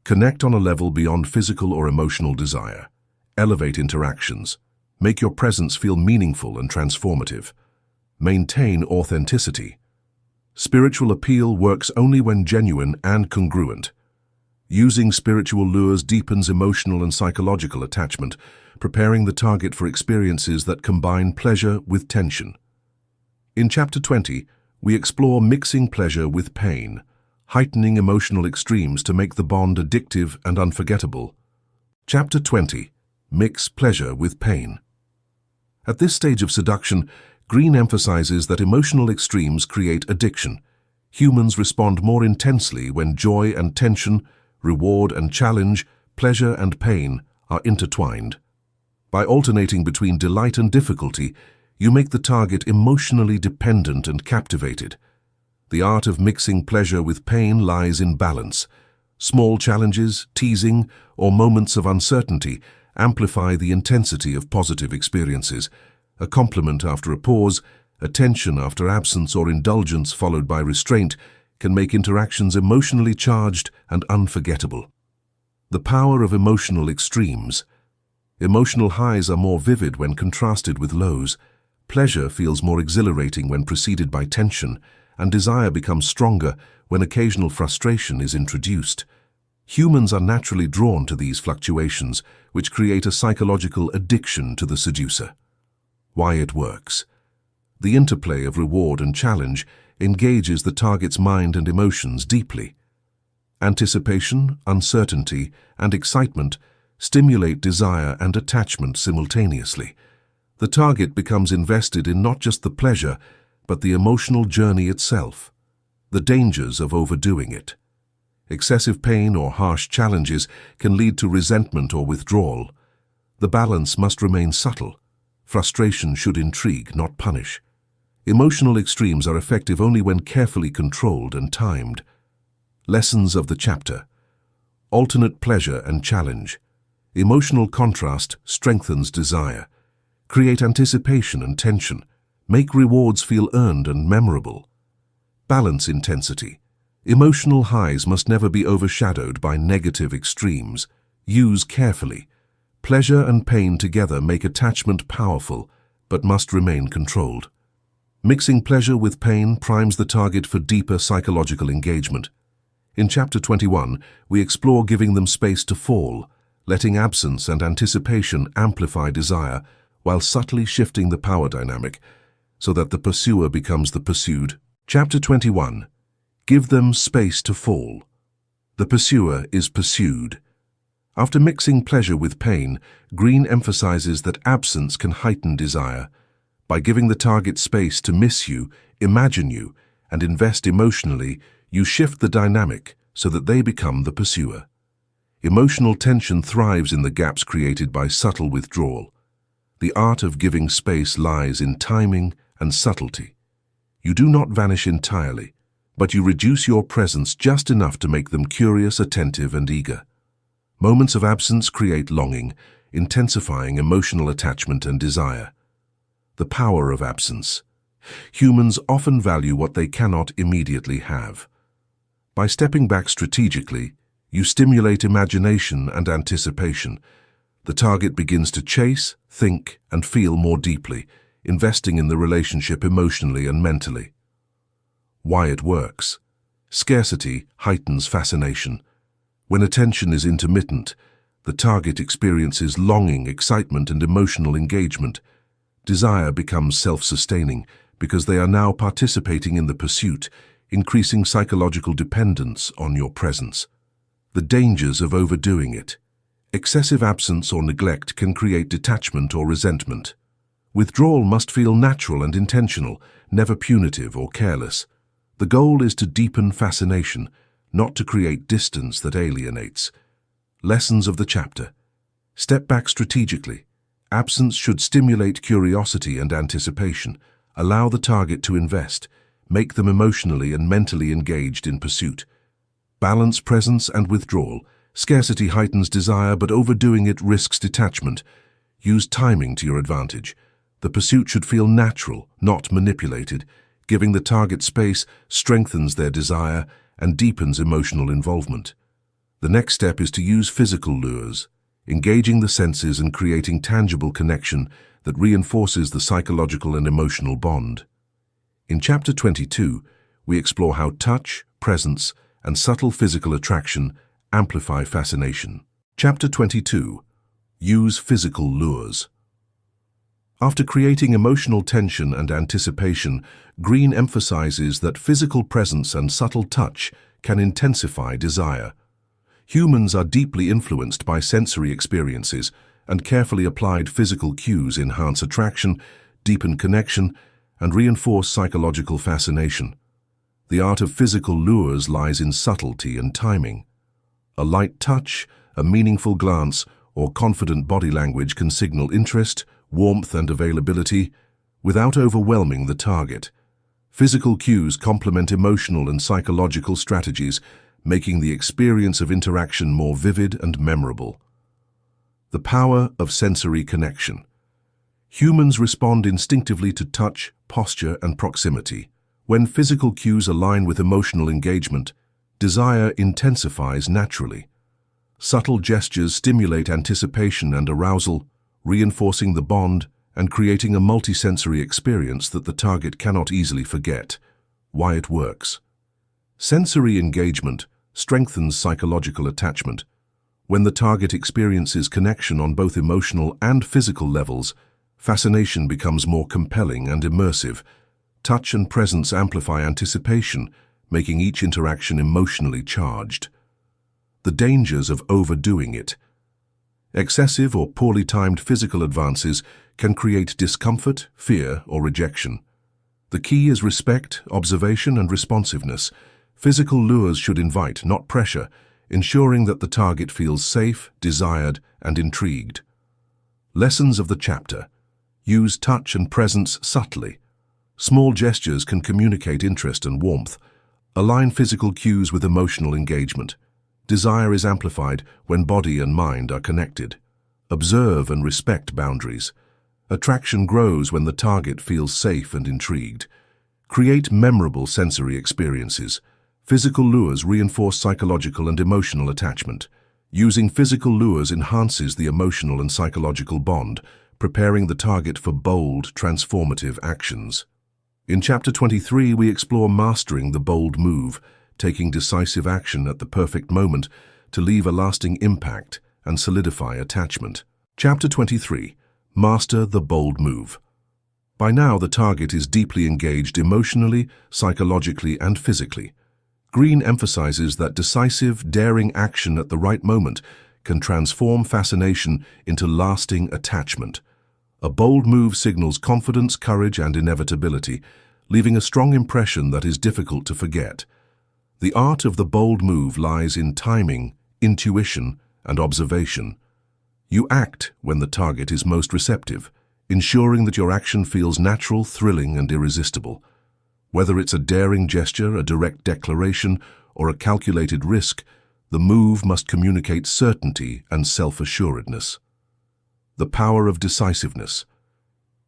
Connect on a level beyond physical or emotional desire. Elevate interactions. Make your presence feel meaningful and transformative. Maintain authenticity. Spiritual appeal works only when genuine and congruent. Using spiritual lures deepens emotional and psychological attachment, preparing the target for experiences that combine pleasure with tension. In Chapter 20, we explore mixing pleasure with pain, heightening emotional extremes to make the bond addictive and unforgettable. Chapter 20. Mix pleasure with pain. At this stage of seduction, Greene emphasizes that emotional extremes create addiction. Humans respond more intensely when joy and tension, reward and challenge, pleasure and pain are intertwined. By alternating between delight and difficulty, you make the target emotionally dependent and captivated. The art of mixing pleasure with pain lies in balance. Small challenges, teasing, or moments of uncertainty amplify the intensity of positive experiences. A compliment after a pause, attention after absence or indulgence followed by restraint can make interactions emotionally charged and unforgettable. The power of emotional extremes. Emotional highs are more vivid when contrasted with lows. Pleasure feels more exhilarating when preceded by tension, and desire becomes stronger when occasional frustration is introduced. Humans are naturally drawn to these fluctuations, which create a psychological addiction to the seducer. Why it works. The interplay of reward and challenge engages the target's mind and emotions deeply. Anticipation, uncertainty, and excitement stimulate desire and attachment simultaneously. The target becomes invested in not just the pleasure, but the emotional journey itself. The dangers of overdoing it. Excessive pain or harsh challenges can lead to resentment or withdrawal. The balance must remain subtle. Frustration should intrigue, not punish. Emotional extremes are effective only when carefully controlled and timed. Lessons of the chapter. Alternate pleasure and challenge. Emotional contrast strengthens desire. Create anticipation and tension. Make rewards feel earned and memorable. Balance intensity. Emotional highs must never be overshadowed by negative extremes. Use carefully. Pleasure and pain together make attachment powerful, but must remain controlled. Mixing pleasure with pain primes the target for deeper psychological engagement. In Chapter 21, we explore giving them space to fall, letting absence and anticipation amplify desire, while subtly shifting the power dynamic so that the pursuer becomes the pursued. Chapter 21. Give them space to fall. The pursuer is pursued. After mixing pleasure with pain, Greene emphasizes that absence can heighten desire. By giving the target space to miss you, imagine you, and invest emotionally, you shift the dynamic so that they become the pursuer. Emotional tension thrives in the gaps created by subtle withdrawal. The art of giving space lies in timing and subtlety. You do not vanish entirely, but you reduce your presence just enough to make them curious, attentive, and eager. Moments of absence create longing, intensifying emotional attachment and desire. The power of absence. Humans often value what they cannot immediately have. By stepping back strategically, you stimulate imagination and anticipation. The target begins to chase, think, and feel more deeply, investing in the relationship emotionally and mentally. Why it works. Scarcity heightens fascination. When attention is intermittent, the target experiences longing, excitement, and emotional engagement. Desire becomes self-sustaining because they are now participating in the pursuit, increasing psychological dependence on your presence. The dangers of overdoing it. Excessive absence or neglect can create detachment or resentment. Withdrawal must feel natural and intentional, never punitive or careless. The goal is to deepen fascination, not to create distance that alienates. Lessons of the chapter. Step back strategically. Absence should stimulate curiosity and anticipation. Allow the target to invest. Make them emotionally and mentally engaged in pursuit. Balance presence and withdrawal. Scarcity heightens desire, but overdoing it risks detachment. Use timing to your advantage. The pursuit should feel natural, not manipulated. Giving the target space strengthens their desire and deepens emotional involvement. The next step is to use physical lures, engaging the senses and creating tangible connection that reinforces the psychological and emotional bond. In Chapter 22, we explore how touch, presence, and subtle physical attraction amplify fascination. Chapter 22. Use physical lures. After creating emotional tension and anticipation, Greene emphasizes that physical presence and subtle touch can intensify desire. Humans are deeply influenced by sensory experiences, and carefully applied physical cues enhance attraction, deepen connection, and reinforce psychological fascination. The art of physical lures lies in subtlety and timing. A light touch, a meaningful glance, or confident body language can signal interest, warmth, and availability without overwhelming the target. Physical cues complement emotional and psychological strategies, making the experience of interaction more vivid and memorable. The power of sensory connection. Humans respond instinctively to touch, posture, and proximity. When physical cues align with emotional engagement, desire intensifies naturally. Subtle gestures stimulate anticipation and arousal, reinforcing the bond and creating a multisensory experience that the target cannot easily forget. Why it works. Sensory engagement strengthens psychological attachment. When the target experiences connection on both emotional and physical levels, fascination becomes more compelling and immersive. Touch and presence amplify anticipation, making each interaction emotionally charged. The dangers of overdoing it. Excessive or poorly timed physical advances can create discomfort, fear, or rejection. The key is respect, observation, and responsiveness. Physical lures should invite, not pressure, ensuring that the target feels safe, desired, and intrigued. Lessons of the chapter. Use touch and presence subtly. Small gestures can communicate interest and warmth. Align physical cues with emotional engagement. Desire is amplified when body and mind are connected. Observe and respect boundaries. Attraction grows when the target feels safe and intrigued. Create memorable sensory experiences. Physical lures reinforce psychological and emotional attachment. Using physical lures enhances the emotional and psychological bond, preparing the target for bold, transformative actions. In Chapter 23, we explore mastering the bold move, taking decisive action at the perfect moment to leave a lasting impact and solidify attachment. Chapter 23. Master the bold move. By now, the target is deeply engaged emotionally, psychologically, and physically. Greene emphasizes that decisive, daring action at the right moment can transform fascination into lasting attachment. A bold move signals confidence, courage, and inevitability, leaving a strong impression that is difficult to forget. The art of the bold move lies in timing, intuition, and observation. You act when the target is most receptive, ensuring that your action feels natural, thrilling, and irresistible. Whether it's a daring gesture, a direct declaration, or a calculated risk, the move must communicate certainty and self-assuredness. The power of decisiveness.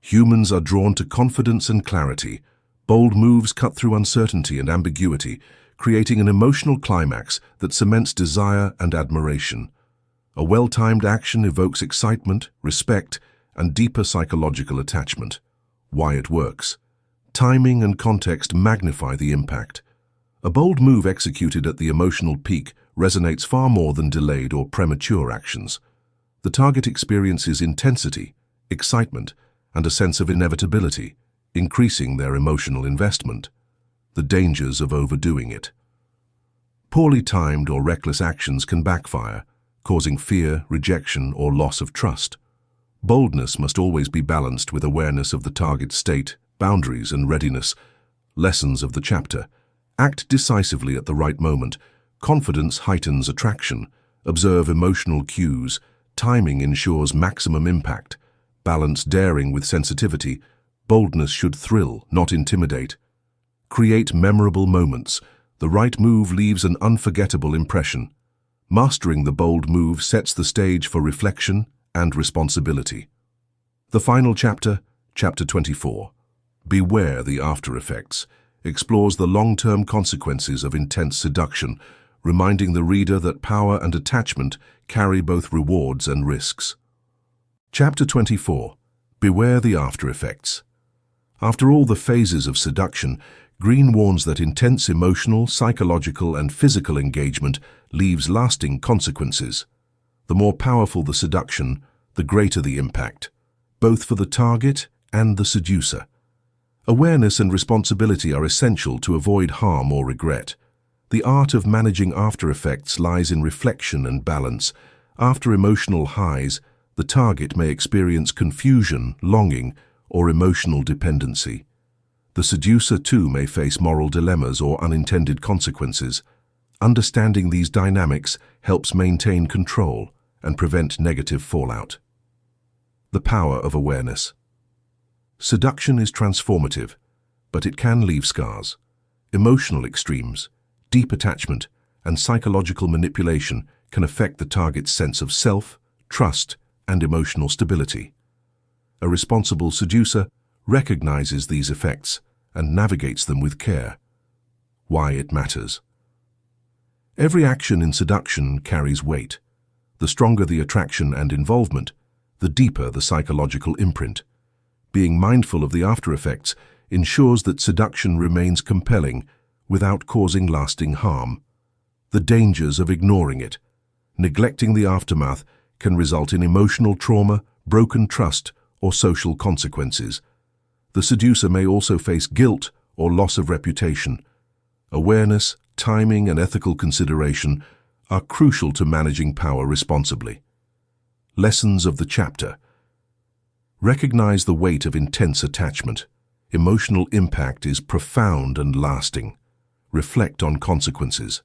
Humans are drawn to confidence and clarity. Bold moves cut through uncertainty and ambiguity, creating an emotional climax that cements desire and admiration. A well-timed action evokes excitement, respect, and deeper psychological attachment. Why it works. Timing and context magnify the impact. A bold move executed at the emotional peak resonates far more than delayed or premature actions. The target experiences intensity, excitement, and a sense of inevitability, increasing their emotional investment. The dangers of overdoing it. Poorly timed or reckless actions can backfire, causing fear, rejection, or loss of trust. Boldness must always be balanced with awareness of the target's state, boundaries, and readiness. Lessons of the chapter. Act decisively at the right moment. Confidence heightens attraction. Observe emotional cues. Timing ensures maximum impact. Balance daring with sensitivity. Boldness should thrill, not intimidate. Create memorable moments. The right move leaves an unforgettable impression. Mastering the bold move sets the stage for reflection and responsibility. The final chapter, Chapter 24, Beware the Aftereffects, explores the long-term consequences of intense seduction, reminding the reader that power and attachment carry both rewards and risks. Chapter 24, Beware the Aftereffects. After all the phases of seduction, Greene warns that intense emotional, psychological, and physical engagement leaves lasting consequences. The more powerful the seduction, the greater the impact, both for the target and the seducer. Awareness and responsibility are essential to avoid harm or regret. The art of managing after-effects lies in reflection and balance. After emotional highs, the target may experience confusion, longing, or emotional dependency. The seducer too may face moral dilemmas or unintended consequences. Understanding these dynamics helps maintain control and prevent negative fallout. The power of awareness. Seduction is transformative, but it can leave scars. Emotional extremes, deep attachment, and psychological manipulation can affect the target's sense of self, trust, and emotional stability. A responsible seducer recognizes these effects and navigates them with care. Why it matters. Every action in seduction carries weight. The stronger the attraction and involvement, the deeper the psychological imprint. Being mindful of the after-effects ensures that seduction remains compelling without causing lasting harm. The dangers of ignoring it. Neglecting the aftermath can result in emotional trauma, broken trust, or social consequences. The seducer may also face guilt or loss of reputation. Awareness, timing, and ethical consideration are crucial to managing power responsibly. Lessons of the chapter. Recognize the weight of intense attachment. Emotional impact is profound and lasting. Reflect on consequences.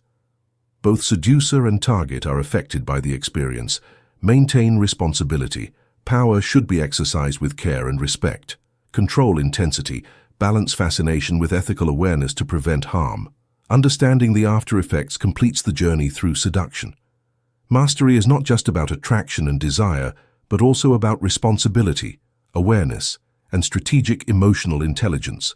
Both seducer and target are affected by the experience. Maintain responsibility. Power should be exercised with care and respect. Control intensity. Balance fascination with ethical awareness to prevent harm. Understanding the after-effects completes the journey through seduction. Mastery is not just about attraction and desire, but also about responsibility, awareness, and strategic emotional intelligence.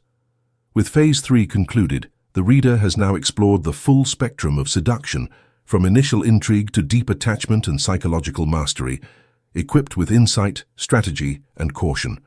With Phase 3 concluded, the reader has now explored the full spectrum of seduction, from initial intrigue to deep attachment and psychological mastery, equipped with insight, strategy, and caution.